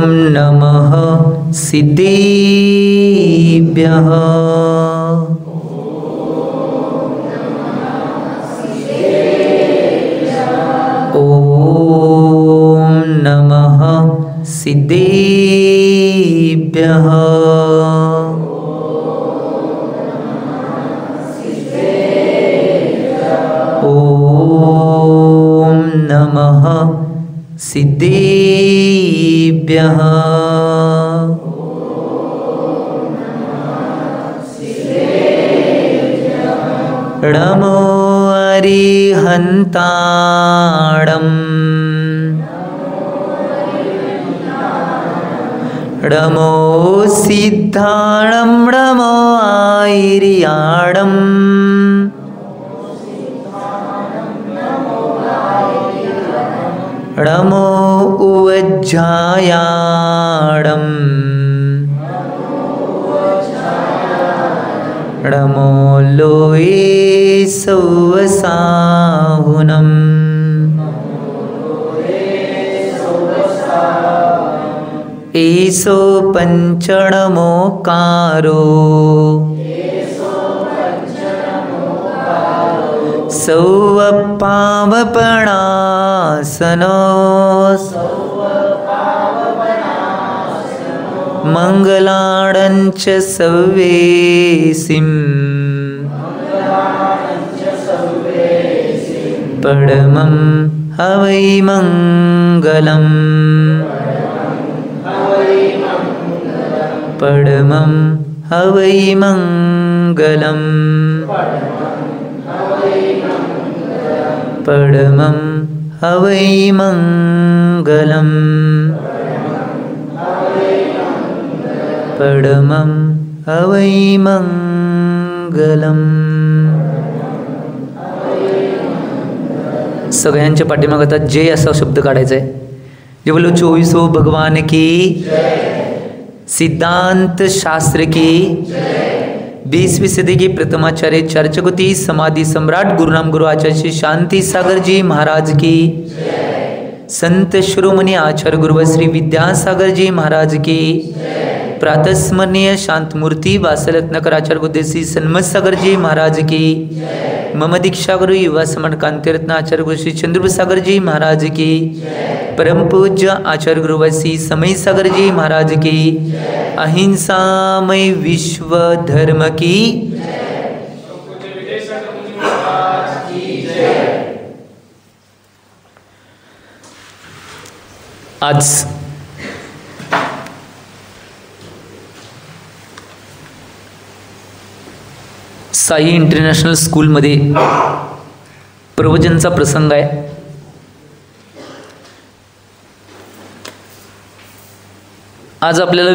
नमः सिद्धेभ्यः। ॐ नमः सिद्धेभ्यः। ॐ नमः सिद्धेभ्यः। नमो अरिहन्ताणं नमो सिद्धाणं नमो आयर्याणं नमो उवज्जायाणं नमो लोये सौवसाहुनं एषो पञ्चणमोकारो सौवपावपणासनो मङ्गलाडञ्च सव्वेसिं परमं हवै मङ्गलम् परमं हवै मङ्गलम् परमं हवै मङ्गलम् परमं हवै मङ्गलम्। सगळ्यांच्या पाठीमागे आता जय असा शब्द काढायचा आहे. जे बोलो 24 भगवान की, सिद्धांत शास्त्र की, 20वीं सदी के प्रथमाचार्य चर्चगुति समाधि सम्राट गुरुनाम गुरु आचार्य श्री शांति सागर जी महाराज की, संत शिरोमणि आचार्य गुरु श्री विद्यासागर जी महाराज की, प्रातस्मरणीय शांतमूर्ति वासरत्नकर आचार्य गुरु श्री सन्मत सागर जी महाराज की, मम दीक्षा गुरु युवा समण कांतिरत्न आचार्य गुरु श्री चंद्रसागर जी महाराज की, परम पूज्य आचार्य गुरु श्री समय सागर जी महाराज की, अहिंसामय विश्व धर्म की, आज साई इंटरनॅशनल स्कूलमध्ये प्रवचनचा प्रसंग आहे. आज आपल्याला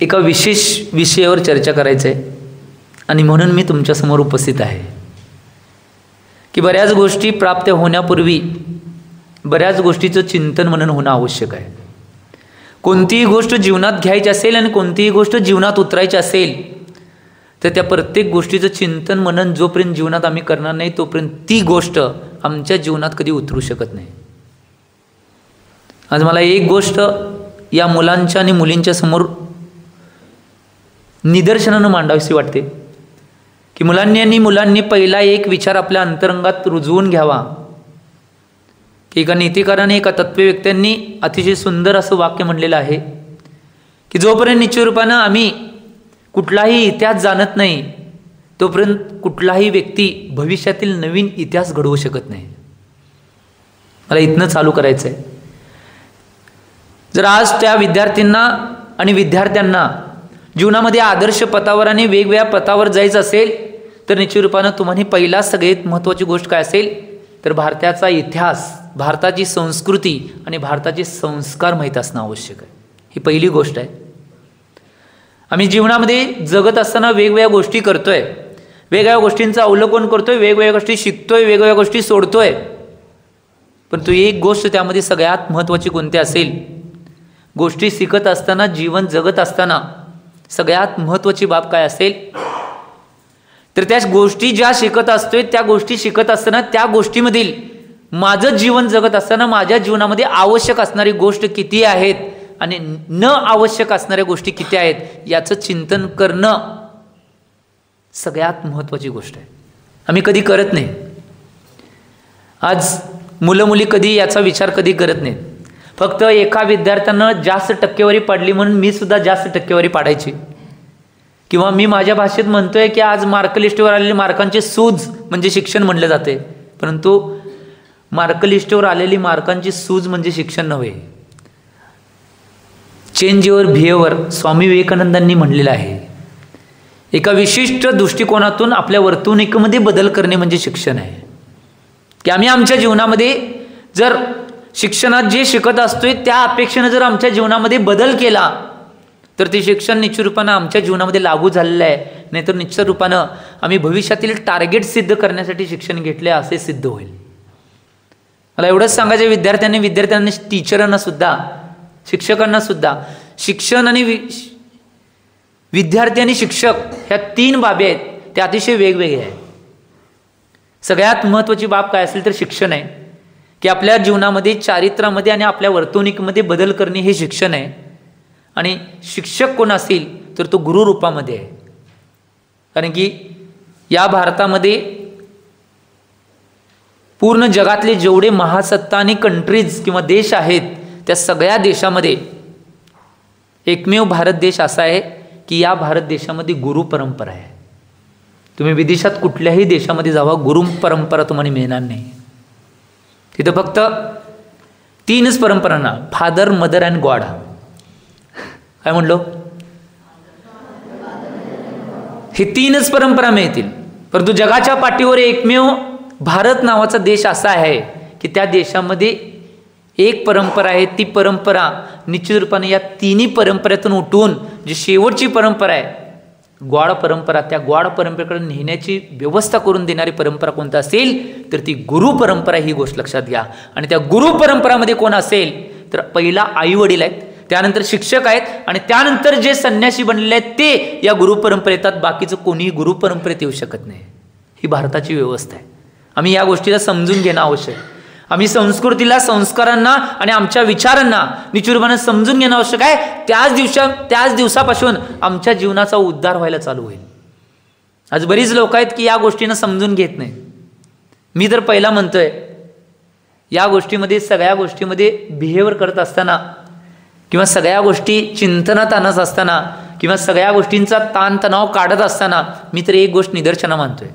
एका विशेष विषयावर चर्चा करायचं आहे आणि म्हणून मी तुमच्यासमोर उपस्थित आहे की बऱ्याच गोष्टी प्राप्त होण्यापूर्वी बऱ्याच गोष्टीचं चिंतन मनन होणं आवश्यक आहे. कोणतीही गोष्ट जीवनात घ्यायची असेल आणि कोणतीही गोष्ट जीवनात उतरायची असेल तर त्या प्रत्येक गोष्टीचं चिंतन मनन जोपर्यंत जीवनात आम्ही करणार नाही तोपर्यंत ती गोष्ट आमच्या जीवनात कधी उतरू शकत नाही. आज मला एक गोष्ट या मुलांच्या आणि मुलींच्या समोर निदर्शनानं मांडावीशी वाटते की मुलांनी पहिला एक विचार आपल्या अंतरंगात रुजवून घ्यावा की एका नीतिकाराने एका तत्वव्यक्त्यांनी अतिशय सुंदर असं वाक्य म्हणलेलं आहे की जोपर्यंत निश्चितरूपानं आम्ही कुठलाही इतिहास जाणत नाही तोपर्यंत कुठलाही व्यक्ती भविष्यातील नवीन इतिहास घडवू शकत नाही. मला इथनं चालू करायचं आहे. जर आज त्या विद्यार्थ्यांना आणि विद्यार्थ्यांना जीवनामध्ये आदर्श पथावर आणि वेगवेगळ्या पथावर जायचं असेल तर निश्चितरूपानं तुम्हाला पहिला सगळ्यात महत्त्वाची गोष्ट काय असेल तर भारताचा इतिहास, भारताची संस्कृती आणि भारताचे संस्कार माहीत असणं आवश्यक आहे. ही पहिली गोष्ट आहे. आम्ही जीवनामध्ये जगत असताना वेगवेगळ्या गोष्टी करतोय, वेगवेगळ्या गोष्टींचं अवलोकन करतोय, वेगवेगळ्या गोष्टी शिकतोय, वेगवेगळ्या गोष्टी सोडतोय. परंतु एक गोष्ट त्यामध्ये सगळ्यात महत्त्वाची कोणती असेल, गोष्टी शिकत असताना, जीवन जगत असताना सगळ्यात महत्त्वाची बाब काय असेल तर त्या गोष्टी ज्या शिकत असतोय त्या गोष्टी शिकत असताना त्या गोष्टीमधील माझं जीवन जगत असताना माझ्या जीवनामध्ये आवश्यक असणारी गोष्ट किती आहेत आणि न आवश्यक असणाऱ्या गोष्टी किती आहेत याचं चिंतन करणं सगळ्यात महत्त्वाची गोष्ट आहे. आम्ही कधी करत नाही. आज मुलं मुली कधी याचा विचार कधी करत नाहीत. फक्त एका विद्यार्थ्यानं जास्त टक्केवारी पडली म्हणून मी सुद्धा जास्त टक्केवारी पाडायची, किंवा मी माझ्या भाषेत म्हणतोय की आज मार्क लिस्टवर आलेली मार्कांची सूज म्हणजे शिक्षण म्हणलं जाते, परंतु मार्क लिस्टवर आलेली मार्कांची सूज म्हणजे शिक्षण नव्हे. चेंज युअर बिहेवियर स्वामी विवेकानंदांनी म्हणलेलं आहे. एका विशिष्ट दृष्टिकोनातून आपल्या वर्तणुकीमध्ये बदल करणे म्हणजे शिक्षण आहे. की आम्ही आमच्या जीवनामध्ये जर शिक्षणात जे शिकत असतोय त्या अपेक्षेनं जर आमच्या जीवनामध्ये बदल केला तर ते शिक्षण निश्चित रूपानं आमच्या जीवनामध्ये लागू झालेलं आहे. नाहीतर निश्चित रूपानं आम्ही भविष्यातील टार्गेट सिद्ध करण्यासाठी शिक्षण घेतले असे सिद्ध होईल. मला एवढंच सांगायचं विद्यार्थ्यांनी टीचरांना सुद्धा, शिक्षकांना सुद्धा, शिक्षण आणि विद्यार्थी आणि शिक्षक ह्या 3 बाबी आहेत त्या अतिशय वेगवेगळ्या आहेत. सगळ्यात महत्त्वाची बाब काय असेल तर शिक्षण आहे, की आपल्या जीवनामध्ये, चारित्र्यामध्ये आणि आपल्या वर्तणुकीमध्ये बदल करणे हे शिक्षण आहे. आणि शिक्षक कोण असेल तर तो गुरु रूपामध्ये आहे. कारण की या भारतामध्ये पूर्ण जगातले जेवढे महासत्ता आणि कंट्रीज किंवा देश आहेत त्या सगळ्या देशामध्ये एकमेव भारत देश असा आहे की या भारत देशामध्ये गुरु परंपरा आहे. तुम्ही विदेशात कुठल्याही देशामध्ये जावा, गुरु परंपरा तुम्हाला मिळणार नाही. तिथं फक्त 3च परंपरांना, फादर, मदर अँड गॉड. काय म्हणलो? हे 3च परंपरा मिळतील. परंतु जगाच्या पाठीवर एकमेव भारत नावाचा देश असा आहे की त्या देशामध्ये एक परंपरा आहे. ती परंपरा निश्चित रूपाने या 3ही परंपरेतून उठून जी शेवटची परंपरा आहे ग्वाड परंपरा, त्या ग्वाड परंपरेकडे नेण्याची व्यवस्था करून देणारी परंपरा कोणता असेल तर ती गुरु परंपरा. ही गोष्ट लक्षात घ्या. आणि त्या गुरु परंपरामध्ये कोण असेल तर पहिला आई वडील आहेत, त्यानंतर शिक्षक आहेत आणि त्यानंतर जे संन्यासी बनलेले आहेत ते या गुरु परंपरेत येतात. बाकीचं कोणीही गुरु परंपरेत येऊ शकत नाही. ही भारताची व्यवस्था आहे. आम्ही या गोष्टीला समजून घेणं आवश्यक आहे. आम्ही संस्कृतीला, संस्कारांना आणि आमच्या विचारांना निश्चितपणे समजून घेणं आवश्यक आहे. त्याच दिवसापासून आमच्या जीवनाचा उद्धार व्हायला चालू होईल. आज बरीच लोक आहेत की या गोष्टींना समजून घेत नाही. मी तर पहिला म्हणतोय या गोष्टीमध्ये, सगळ्या गोष्टीमध्ये बिहेवियर करत असताना किंवा सगळ्या गोष्टी चिंतनात आणत असताना किंवा सगळ्या गोष्टींचा ताणतणाव काढत असताना मी तर एक गोष्ट निदर्शना मानतोय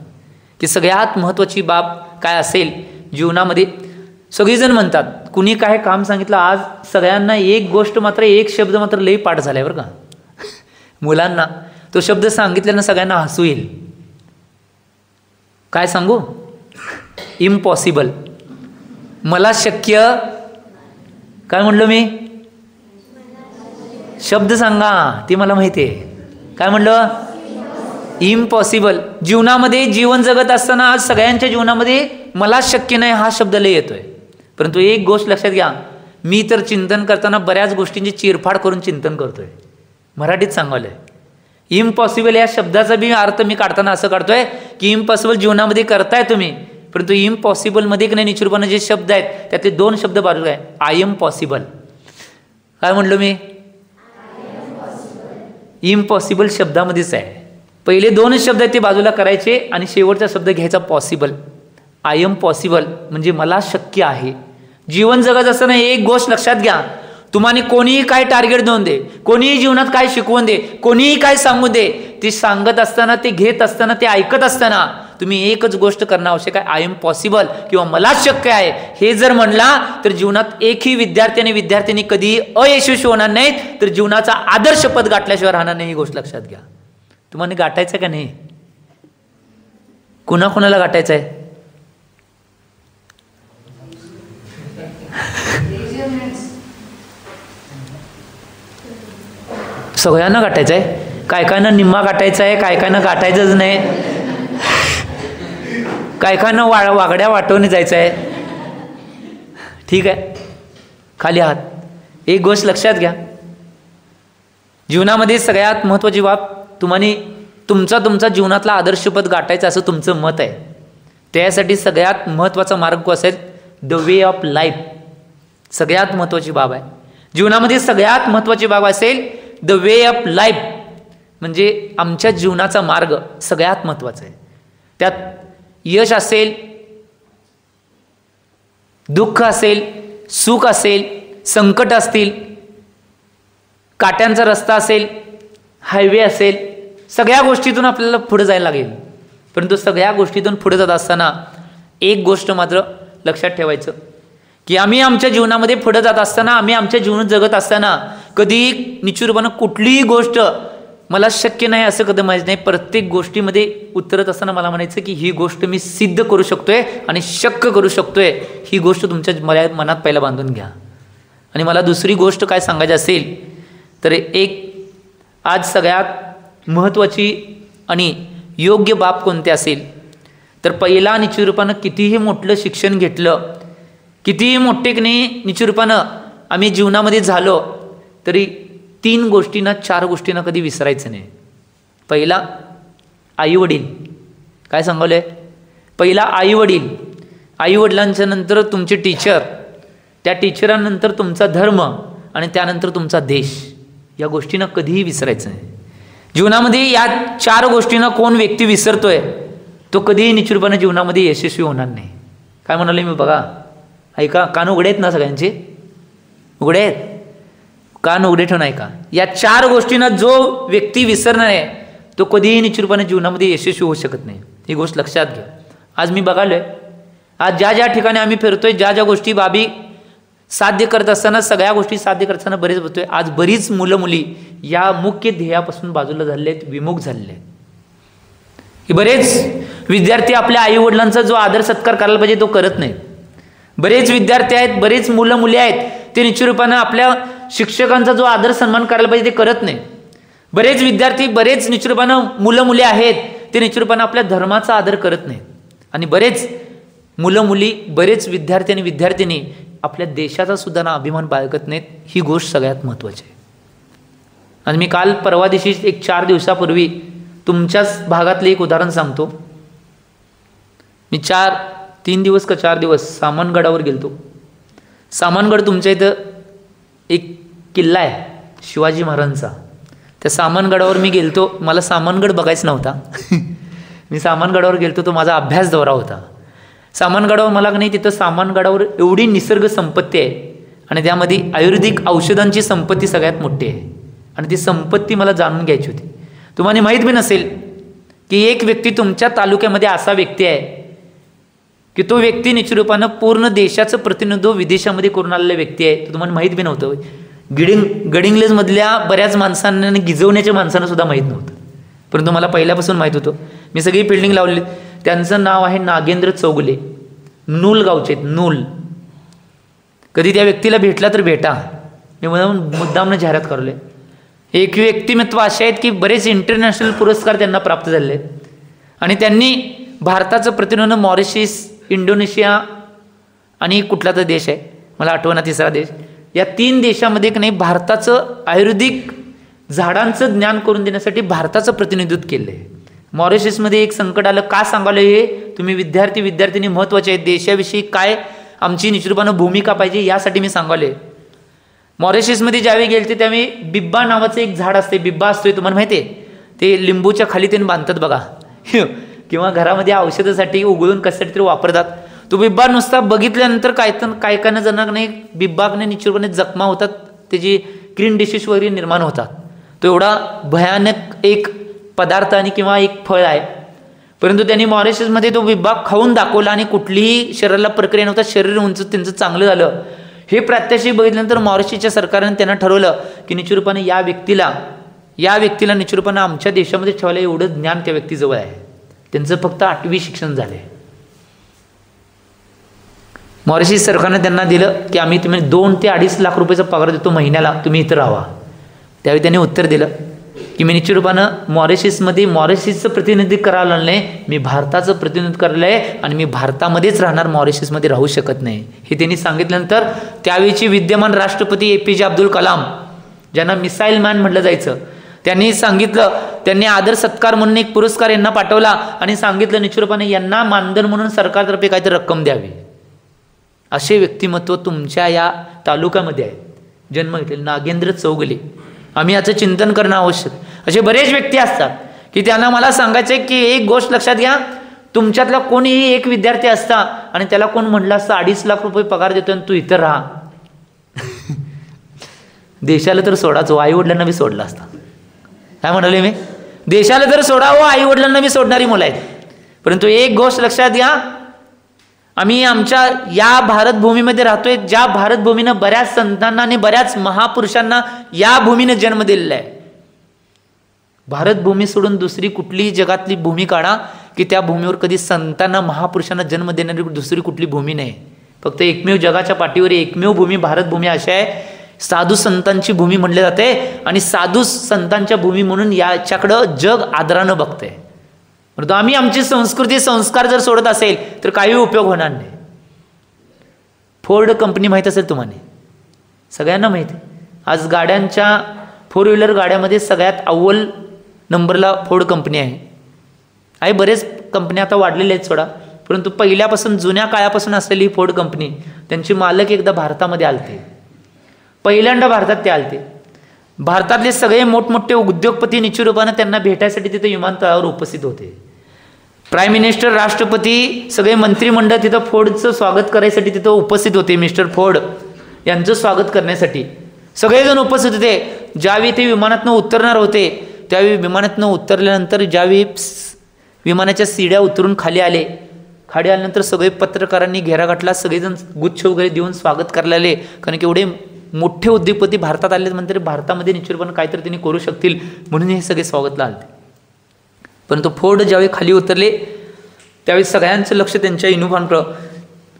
की सगळ्यात महत्त्वाची बाब काय असेल जीवनामध्ये. सगळीजण म्हणतात, कुणी काय काम सांगितलं, आज सगळ्यांना एक गोष्ट मात्र, एक शब्द मात्र लई पाठ झालाय बरं का. मुलांना तो शब्द सांगितल्यानं सगळ्यांना हसू येईल. काय सांगू? इम्पॉसिबल. मला शक्य, काय म्हणलो मी? शब्द सांगा, ते मला माहिती आहे. काय म्हणलं? इम्पॉसिबल. जीवनामध्ये जीवन जगत असताना आज सगळ्यांच्या जीवनामध्ये मला शक्य नाही हा शब्द लय येतोय. परंतु एक गोष्ट लक्षात घ्या, मी तर चिंतन करताना बऱ्याच गोष्टींची चिरफाड करून चिंतन करतोय. मराठीत सांगायलंय. इम्पॉसिबल या शब्दाचा बी अर्थ मी काढताना असं काढतोय की इम्पॉसिबल जीवनामध्ये करताय तुम्ही, परंतु इम्पॉसिबलमध्ये की नाही निश्चितपणे जे शब्द आहेत त्यातले 2 शब्द बाजूला आहे. I am possible. काय म्हणलो मी? इम्पॉसिबल शब्दामध्येच आहे. पहिले 2 शब्द आहेत ते बाजूला करायचे आणि शेवटचा शब्द घ्यायचा पॉसिबल. आय एम पॉसिबल म्हणजे मला शक्य आहे. जीवन जगत असताना एक गोष्ट लक्षात घ्या, तुम्हाला कोणीही काय टार्गेट देऊन दे, कोणीही जीवनात काय शिकवून दे, कोणीही काय सांगू दे, ते सांगत असताना, ते घेत असताना, ते ऐकत असताना तुम्ही एकच गोष्ट करणं आवश्यक आहे. आय एम पॉसिबल किंवा मला शक्य आहे हे जर म्हणला तर जीवनात एकही विद्यार्थी आणि विद्यार्थिनी कधी अयशस्वी होणार नाहीत, तर जीवनाचा आदर्श पद गाठल्याशिवाय राहणार नाही. ही गोष्ट लक्षात घ्या. तुम्हाला गाठायचं का नाही? कुणाकुणाला गाठायचं आहे? सगळ्यांना गाठायचं आहे. काय कायना निम्मा गाठायचा आहे, काय कायना गाठायचंच नाही, काय कायना वागड्या वाटवून जायचं आहे. ठीक आहे, खाली हात. एक गोष्ट लक्षात घ्या, जीवनामध्ये सगळ्यात महत्त्वाची बाब, तुम्हाला तुमचा जीवनातला आदर्शपद गाठायचं असं तुमचं मत आहे. त्यासाठी सगळ्यात महत्त्वाचा मार्ग असेल द वे ऑफ लाईफ. सगळ्यात महत्त्वाची बाब आहे. जीवनामध्ये सगळ्यात महत्त्वाची बाब असेल द वे ऑफ लाईफ, म्हणजे आमच्या जीवनाचा मार्ग सगळ्यात महत्त्वाचा आहे. त्यात यश असेल, दुःख असेल, सुख असेल, संकट असतील, काट्यांचा रस्ता असेल, हायवे असेल, सगळ्या गोष्टीतून आपल्याला पुढे जायला लागेल. परंतु सगळ्या गोष्टीतून पुढे जात असताना एक गोष्ट मात्र लक्षात ठेवायचं की आम्ही आमच्या जीवनामध्ये पुढे जात असताना, आम्ही आमच्या जीवन जगत असताना कधी निश्चितपणे कुठलीही गोष्ट मला शक्य नाही असं कधी माहीत नाही. प्रत्येक गोष्टीमध्ये उतरत असताना मला म्हणायचं की ही गोष्ट मी सिद्ध करू शकतोय आणि शक्य करू शकतोय, ही गोष्ट तुमच्या मनात पहिला बांधून घ्या. आणि मला दुसरी गोष्ट काय सांगायची असेल तर एक आज सगळ्यात महत्त्वाची आणि योग्य बाब कोणते असेल तर पहिला निश्चितरूपानं कितीही मोठं शिक्षण घेतलं, कितीही मोठे की नाही निश्चितरूपानं आम्ही जीवनामध्ये झालो तरी 3 गोष्टींना 4 गोष्टींना कधी विसरायचं नाही. पहिला आईवडील, काय सांगवलं आहे, पहिला आईवडील, आईवडिलांच्या नंतर तुमचे टीचर, त्या टीचरांनंतर तुमचा धर्म आणि त्यानंतर तुमचा देश. या गोष्टींना कधीही विसरायचं नाही. जीवनामध्ये या 4 गोष्टींना कोण व्यक्ती विसरतोय तो कधीही निश्चितपणे जीवनामध्ये यशस्वी होणार नाही. काय म्हणाले मी बघा, ऐका, कान उघडे आहेत ना सगळ्यांचे, उघडे आहेत, कान उघडे ठेवून ऐका. या 4 गोष्टींना जो व्यक्ती विसरणार आहे तो कधीही निश्चितपणे जीवनामध्ये यशस्वी होऊ शकत नाही. ही गोष्ट लक्षात घ्या. आज मी बघालोय, आज ज्या ज्या ठिकाणी आम्ही फिरतोय, ज्या ज्या गोष्टी बाबी साध्य करत असताना, सगळ्या गोष्टी साध्य करताना बरेच होतोय. आज बरीच मुलं मुली या मुख्य ध्येयापासून बाजूला झालेले आहेत, विमुख झालेले आहेत. बरेच विद्यार्थी आपल्या आई वडिलांचा जो आदर सत्कार करायला पाहिजे तो करत नाहीत. बरेच विद्यार्थी आहेत, बरेच मुलं मुली आहेत, ते निश्चितरूपानं आपल्या शिक्षकांचा जो आदर सन्मान करायला पाहिजे ते करत नाही. बरेच विद्यार्थी, बरेच निश्चितरूपानं मुलं मुली आहेत, ते निश्चितरूपानं आपल्या धर्माचा आदर करत नाहीत. आणि बरेच मुलं मुली, बरेच विद्यार्थी आणि विद्यार्थिनी आपल्या देशाचा सुद्धा ना अभिमान बाळगत नाहीत. ही गोष्ट सगळ्यात महत्त्वाची आहे. आणि मी काल परवा दिवशी एक 4 दिवसापूर्वी तुमच्याच भागातले एक उदाहरण सांगतो. मी 3 दिवस का 4 दिवस सामनगडावर गेलतो. सामनगड तुमच्या इथं एक किल्ला आहे शिवाजी महाराजांचा. त्या सामनगडावर मी गेलतो. मला सामनगड बघायचा नव्हता. मी सामनगडावर गेलतो, तो माझा अभ्यास दौरा होता. सामनगडावर मला नाही, तिथं सामनगडावर एवढी निसर्ग संपत्ती आहे आणि त्यामध्ये आयुर्वेदिक औषधांची संपत्ती सगळ्यात मोठी आहे आणि ती संपत्ती मला जाणून घ्यायची होती. तुम्हाला माहीत बी नसेल की एक व्यक्ती तुमच्या तालुक्यामध्ये असा व्यक्ती आहे की तो व्यक्ती निश्चितरूपानं पूर्ण देशाचं प्रतिनिधित्व विदेशामध्ये करून आलेला व्यक्ती आहे. तुम्हाला माहीत बी नव्हतं. गडिंग्लजमधल्या बऱ्याच माणसांना आणि गिजवण्याच्या माणसांना सुद्धा माहीत नव्हतं, परंतु मला पहिल्यापासून माहीत होतं. मी सगळी फिल्डिंग लावली. त्यांचं नाव आहे नागेंद्र चौगुले, नूल गावचे आहेत, नूल. कधी त्या व्यक्तीला भेटला तर भेटा. मी म्हणून मुद्दामनं जाहिरात करले. एक व्यक्तिमत्व असे आहेत की बरेच इंटरनॅशनल पुरस्कार त्यांना प्राप्त झाले आहेत आणि त्यांनी भारताचं प्रतिनिधित्व मॉरिशस, इंडोनेशिया आणि कुठला तर देश आहे, मला आठवना तिसरा देश, या 3 देशामध्ये की नाही भारताचं आयुर्वेदिक झाडांचं ज्ञान करून देण्यासाठी भारताचं प्रतिनिधित्व केलं आहे. मॉरिशसमध्ये एक संकट आलं. का सांगायला हे तुम्ही विद्यार्थी महत्त्वाचे आहेत, देशाविषयी काय आमची निश्चितपणे भूमिका पाहिजे यासाठी मी सांगायले. मॉरिशसमध्ये ज्यावेळी गेले त्यावेळी बिब्बा नावाचं एक झाड असते. बिब्बा असतोय, तुम्हाला माहिती आहे, ते लिंबूच्या खाली त्यांनी बांधतात बघा किंवा घरामध्ये औषधासाठी उघडून कशासाठी तरी वापरतात. तो बिब्बा नुसता बघितल्यानंतर काय जणांना नाही बिब्बाने निश्चितपणे जखमा होतात, त्याची स्किन डिसीज वगैरे निर्माण होतात. तो एवढा भयानक एक पदार्थ आणि किंवा एक फळ आहे. परंतु त्यांनी मॉरिशसमध्ये तो बिब्बा खाऊन दाखवला आणि कुठलीही शरीराला प्रक्रिया नव्हता, शरीर उंच त्यांचं चांगलं झालं. हे प्रात्यक्षिक बघितल्यानंतर मॉरिशसच्या सरकारने त्यांना ठरवलं की निश्चितरूपाने या व्यक्तीला निश्चितरूपाने आमच्या देशामध्ये ठेवायला एवढं ज्ञान त्या व्यक्तीजवळ आहे. त्यांचं फक्त 8वी शिक्षण झाले. मॉरिशस सरकारने त्यांना दिलं की आम्ही तुम्ही 2 ते 2.5 लाख रुपयाचा पगार देतो महिन्याला, तुम्ही इथं राहा. त्यावेळी त्यांनी उत्तर दिलं की मी निश्चितरूपानं मॉरिशसचं प्रतिनिधित्व करायला नाही, मी भारताचं प्रतिनिधित्व करायला आहे आणि मी भारतामध्येच राहणार, मॉरिशसमध्ये राहू शकत नाही. हे त्यांनी सांगितल्यानंतर त्यावेळीचे विद्यमान राष्ट्रपती APJ अब्दुल कलाम, ज्यांना मिसाईल मॅन म्हटलं जायचं, त्यांनी सांगितलं, त्यांनी आदर सत्कार म्हणून एक पुरस्कार यांना पाठवला आणि सांगितलं निश्चितपणे यांना मानधन म्हणून सरकारतर्फे काहीतरी रक्कम द्यावी. असे व्यक्तिमत्व तुमच्या या तालुक्यामध्ये आहेत. जन्म घेतलेले नागेंद्र चौगले. आम्ही याचं चिंतन करणं आवश्यक. असे बरेच व्यक्ती असतात की त्यांना मला सांगायचं आहे की एक गोष्ट लक्षात घ्या, तुमच्यातला कोणीही एक विद्यार्थी असता आणि त्याला कोण म्हटलं असतं 2.5 लाख रुपये पगार देतो आणि तू इथं राहा, देशाला तर सोडाच, आई वडिलांना बी सोडला असता. काय म्हणाले मी? देशाला तर सोडावं, आई वडिलांना बी सोडणारी मुलं आहेत. परंतु एक गोष्ट लक्षात घ्या, आम्ही आमच्या या भारतभूमीमध्ये राहतोय, ज्या भारतभूमीनं बऱ्याच संतांना आणि बऱ्याच महापुरुषांना या भूमीनं जन्म दिलेला आहे. भारतभूमी सोडून दुसरी कुठलीही जगातली भूमी काढा की त्या भूमीवर कधी संतांना महापुरुषांना जन्म देणारी दुसरी कुठली भूमी नाही. फक्त एकमेव जगाच्या पाठीवर एकमेव भूमी भारतभूमी अशी आहे, साधू संतांची भूमी म्हणले जाते आणि साधू संतांच्या भूमी म्हणून याच्याकडं जग आदरानं बघतंय. परंतु आम्ही आमची संस्कृती संस्कार जर सोडत असेल तर काही उपयोग होणार नाही. फोर्ड कंपनी माहीत असेल तुम्हाला, सगळ्यांना माहिती आहे. आज गाड्यांच्या 4 व्हीलर गाड्यामध्ये सगळ्यात अव्वल नंबरला फोर्ड कंपनी आहे. बरेच कंपन्या आता वाढलेल्या आहेत सोडा, परंतु पहिल्यापासून जुन्या काळापासून असलेली ही फोर्ड कंपनी, त्यांचे मालक एकदा भारतामध्ये आलते. पहिल्यांदा भारतात ते आलते. भारतातले सगळे मोठमोठे उद्योगपती निश्चित रूपानं त्यांना भेटायसाठी तिथे विमानतळावर उपस्थित होते. प्राईम मिनिस्टर, राष्ट्रपती, सगळे मंत्रिमंडळ तिथं फोर्डचं स्वागत करायसाठी तिथं उपस्थित होते. मिस्टर फोर्ड यांचं स्वागत करण्यासाठी सगळेजण उपस्थित होते. ज्यावेळी ते विमानातनं उतरणार होते त्यावेळी विमानातनं उतरल्यानंतर ज्यावेळी विमानाच्या शिड्या उतरून खाली आल्यानंतर सगळे पत्रकारांनी घेरा घातला, सगळेजण गुच्छ वगैरे देऊन स्वागत करायला आले. कारण की एवढे मोठे उद्योगपती भारतात आले म्हणजे भारतामध्ये निश्चितपणे काहीतरी त्यांनी करू शकतील म्हणून हे सगळे स्वागतला आले. परंतु फोर्ड ज्यावेळी खाली उतरले त्यावेळी सगळ्यांचं लक्ष त्यांच्या युनिफॉर्मकडं,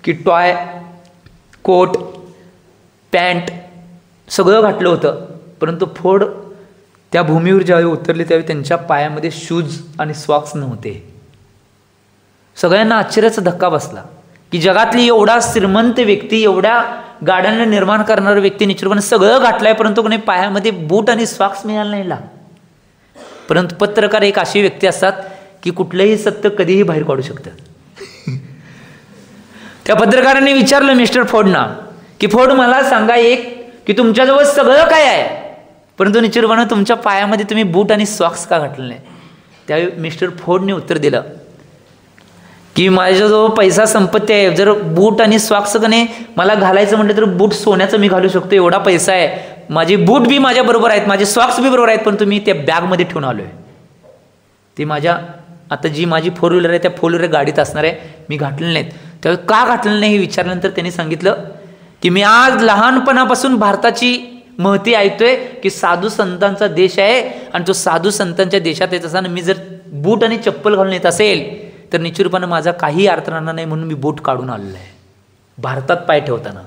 की टॉय, कोट, पॅन्ट सगळं घातलं होतं. परंतु फोर्ड त्या भूमीवर ज्यावेळी उतरले त्यावेळी त्यांच्या पायामध्ये शूज आणि सॉक्स नव्हते. सगळ्यांना आश्चर्याचा धक्का बसला की जगातली एवढा श्रीमंत व्यक्ती, एवढ्या गाड्यांना निर्माण करणारा व्यक्ती निश्चितपणे सगळं घातलंय परंतु कोणी पायामध्ये बूट आणि सॉक्स मिळाला नाही. परंतु पत्रकार एक अशी व्यक्ती असतात की कुठलंही सत्य कधीही बाहेर काढू शकतात. त्या पत्रकारांनी विचारलं मिस्टर फोर्डना की फोर्ड मला सांगा एक, की तुमच्याजवळ सगळं काय आहे परंतु निश्चितपणे तुमच्या पायामध्ये तुम्ही बूट आणि सॉक्स का घातले नाही? त्यावेळी मिस्टर फोर्डने उत्तर दिलं की माझ्याजवळ पैसा संपत्ती आहे, जर बूट आणि सॉक्स कने मला घालायचं म्हटलं तर बूट सोन्याचं मी घालू शकतो, एवढा पैसा आहे, माझे बूट बी माझ्या बरोबर आहेत, माझे सॉक्स बी बरोबर आहेत, पण तुम्ही त्या बॅगमध्ये ठेवून आलोय. ते माझ्या आता जी माझी 4 व्हीलर आहे त्या 4 व्हीलर गाडीत असणार आहे, मी घातलेले नाहीत. त्यावेळी का घातलेलं नाही हे विचारल्यानंतर त्यांनी सांगितलं की मी आज लहानपणापासून भारताची महती ऐकतोय की साधू संतांचा देश आहे आणि तो साधू संतांच्या देशात येत असताना मी जर बूट आणि चप्पल घालून येत असेल तर निश्चित रूपानं माझा काही अर्थ राहणार नाही म्हणून मी बूट काढून आलेलो आहे. भारतात पाय ठेवताना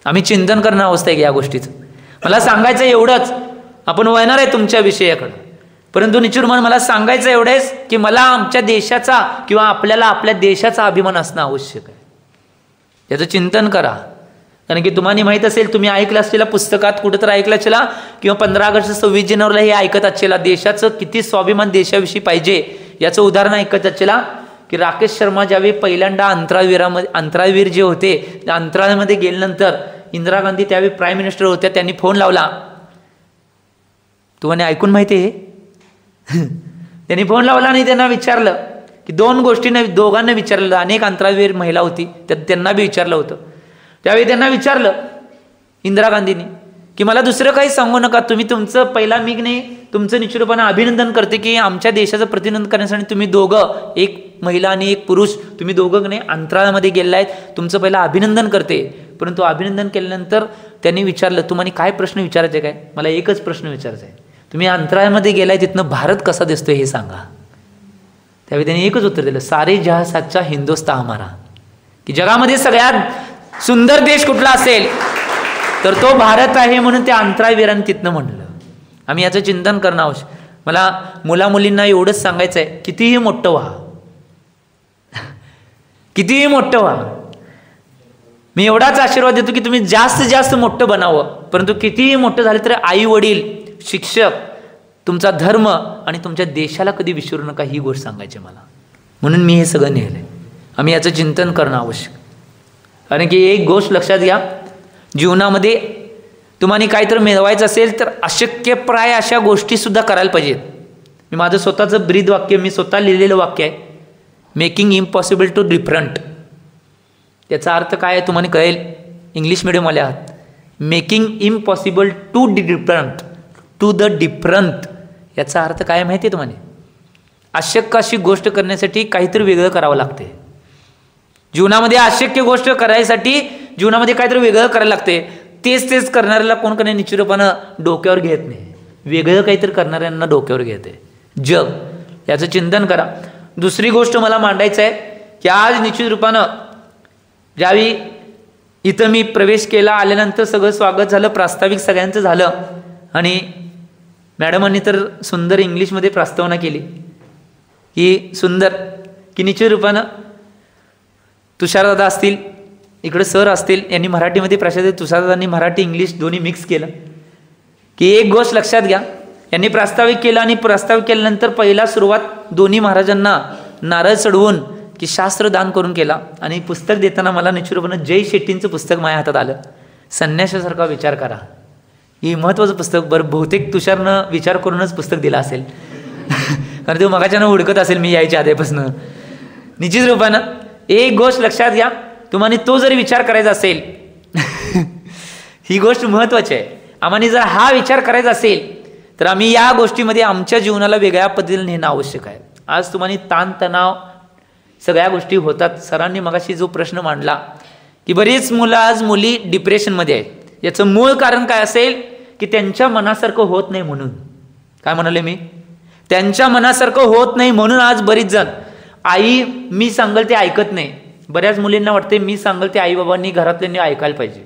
आम्ही चिंतन करणं अवस्था आहे या गोष्टीचं. मला सांगायचं एवढंच, आपण वळणार आहे तुमच्या विषयाकडं, परंतु निश्चित रूपानं मला सांगायचं एवढंच की मला आमच्या देशाचा किंवा आपल्याला आपल्या देशाचा अभिमान असणं आवश्यक आहे. याचं चिंतन करा. कारण की तुम्हाला माहीत असेल, तुम्ही ऐकलं असलेल्या पुस्तकात कुठं तर ऐकलं असेला किंवा 15 ऑगस्ट 26 जानेवारीला हे ऐकत असेला, देशाचं किती स्वाभिमान देशाविषयी पाहिजे याचं उदाहरण ऐकत असेला की राकेश शर्मा ज्यावेळी पहिल्यांदा अंतराळवीर जे होते त्या अंतराळमध्ये गेल्यानंतर इंदिरा गांधी त्यावेळी प्राईम मिनिस्टर होत्या, त्यांनी फोन लावला. तुम्हाला ऐकून माहिती आहे त्यांनी फोन लावला आणि त्यांना विचारलं की 2 गोष्टींना, दोघांना विचारलं, अनेक अंतराळवीर महिला होती त्यांना बी विचारलं होतं. त्यावेळी त्यांना विचारलं इंदिरा गांधींनी की मला दुसरं काही सांगू नका, तुम्ही तुमचं पहिला मी नाही तुमचं निश्चितपणे अभिनंदन करते की आमच्या देशाचं प्रतिनिधित्व करण्यासाठी तुम्ही दोघं, एक महिला आणि एक पुरुष, तुम्ही दोघं नाही अंतराळामध्ये गेलेला आहेत, तुमचं पहिलं अभिनंदन करते. परंतु अभिनंदन केल्यानंतर त्यांनी विचारलं तुम्हाला काय प्रश्न विचारायचे काय? मला एकच प्रश्न विचारायचा आहे, तुम्ही अंतराळामध्ये गेलाय तिथनं भारत कसा दिसतोय हे सांगा. त्यावेळी त्यांनी एकच उत्तर दिलं, सारे जहां सच्चा हिंदुस्तान हमारा, की जगामध्ये सगळ्यात सुंदर देश कुठला असेल तर तो भारत आहे म्हणून त्या अंतराळवीरांनी तिथनं म्हणलं. आम्ही याचं चिंतन करणं आवश्यक. मला मुलामुलींना एवढंच सांगायचं आहे, कितीही मोठं व्हा, कितीही मोठं व्हा, मी एवढाच आशीर्वाद देतो की तुम्ही जास्त जास्त मोठं बनावं. परंतु कितीही मोठं झालं तरी आई वडील, शिक्षक, तुमचा धर्म आणि तुमच्या देशाला कधी विसरू नका, ही गोष्ट सांगायची मला. म्हणून मी हे सगळं नेलंय. आम्ही याचं चिंतन करणं आवश्यक. कारण की एक गोष्ट लक्षात घ्या, जीवनामध्ये तुम्हाला काहीतरी मिळवायचं असेल तर अशक्यप्राय अशा गोष्टीसुद्धा करायला पाहिजेत. मी माझं स्वतःचं ब्रीद वाक्य, मी स्वतः लिहिलेलं वाक्य आहे, मेकिंग इम्पॉसिबल टू डिफरंट. त्याचा अर्थ काय आहे तुम्हाला कळेल. इंग्लिश मिडियमवाले आहात. Making impossible to different, to the different याचा अर्थ काय माहिती आहे तुम्हाला. अशक्य अशी गोष्ट करण्यासाठी काहीतरी वेगळं करावं लागते. जीवनामध्ये अशक्य गोष्ट करायसाठी जीवनामध्ये काहीतरी वेगळं करायला लागते. तेच करणाऱ्याला कोण कोणी निश्चित रूपानं डोक्यावर घेत नाही. वेगळं काहीतरी करणाऱ्यांना डोक्यावर घेते जग. याचं चिंतन करा. दुसरी गोष्ट मला मांडायचं आहे की आज निश्चित रूपानं ज्यावेळी इथं मी प्रवेश केला, आल्यानंतर सगळं स्वागत झालं, प्रास्ताविक सगळ्यांचं झालं आणि मॅडमांनी तर सुंदर इंग्लिशमध्ये प्रस्तावना केली की सुंदर की निश्चित रूपानं तुषारदादा असतील, इकडे सर असतील, यांनी मराठीमध्ये प्राचार्य तुषारदादांनी मराठी इंग्लिश दोन्ही मिक्स केलं की एक गोष्ट लक्षात घ्या. यांनी प्रास्ताविक केलं आणि प्रास्ताविक केल्यानंतर पहिला सुरुवात दोन्ही महाराजांना नारळ चढवून की शास्त्र दान करून केला. आणि पुस्तक देताना मला निश्चितपणे जय शेट्टींचं पुस्तक माझ्या हातात आलं. संन्यासासारखा विचार करा. ही महत्त्वाचं पुस्तक. बरं बहुतेक तुषारनं विचार करूनच पुस्तक दिला असेल कारण तो मगाच्यानं हुडकत असेल मी यायच्या आधीपासून. निश्चित रूपानं एक गोष्ट लक्षात घ्या, तुम्हाला तो जरी विचार करायचा असेल ही गोष्ट महत्त्वाची आहे. आम्हाला जर हा विचार करायचा असेल तर आम्ही या गोष्टीमध्ये आमच्या जीवनाला वेगळ्या पद्धतीने नेणं आवश्यक आहे. आज तुम्हाला ताणतणाव सगळ्या गोष्टी होतात. सरांनी मगाशी जो प्रश्न मांडला की बरीच मुलं आज मुली डिप्रेशनमध्ये आहेत. याचं मूळ कारण काय असेल की त्यांच्या मनासारखं होत नाही म्हणून. काय म्हणाले मी? त्यांच्या मनासारखं होत नाही म्हणून आज बरीच जण आई मी सांगल ते ऐकत नाही. बऱ्याच मुलींना वाटते मी सांगल ते आई बाबांनी घरातल्यांनी ऐकायला पाहिजे.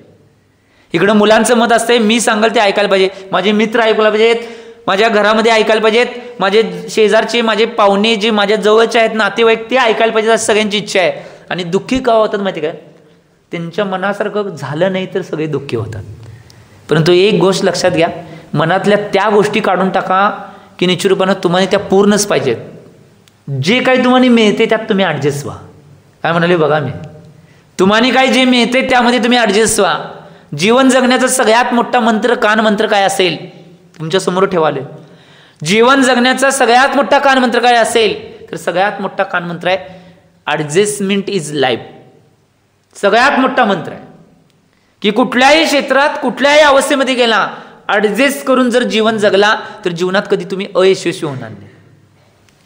इकडं मुलांचं मत असते मी सांगल ते ऐकायला पाहिजे, माझे मित्र ऐकायला पाहिजेत, माझ्या घरामध्ये ऐकायला पाहिजेत, माझे शेजारचे माझे पाहुणे जे माझ्या जवळचे आहेत नातेवाईक ते ऐकायला पाहिजेत असं सगळ्यांची इच्छा आहे. आणि दुःखी का होतात माहिती काय? त्यांच्या मनासारखं झालं नाही तर सगळे दुःखी होतात. परंतु एक गोष्ट लक्षात घ्या, मनातल्या त्या गोष्टी काढून टाका की निश्चित रूपानं तुम्हाला त्या पूर्णच पाहिजेत. जे काही तुम्हाला मिळते त्यात तुम्ही ॲडजस्ट व्हा. काय म्हणाले बघा मी, तुम्हाला काही जे मिळते त्यामध्ये तुम्ही ॲडजस्ट व्हा. जीवन जगण्याचा सगळ्यात मोठा मंत्र कान मंत्र काय असेल तुमच्या समोर ठेवाले. जीवन जगण्याचा सगळ्यात मोठा कान मंत्र काय असेल तर सगळ्यात मोठा कान मंत्र आहे ॲडजस्टमेंट इज लाईफ. सगळ्यात मोठा मंत्र आहे की कुठल्याही क्षेत्रात कुठल्याही अवस्थेमध्ये गेला ॲडजस्ट करून जर जीवन जगला तर जीवनात कधी तुम्ही अयशस्वी होणार नाही.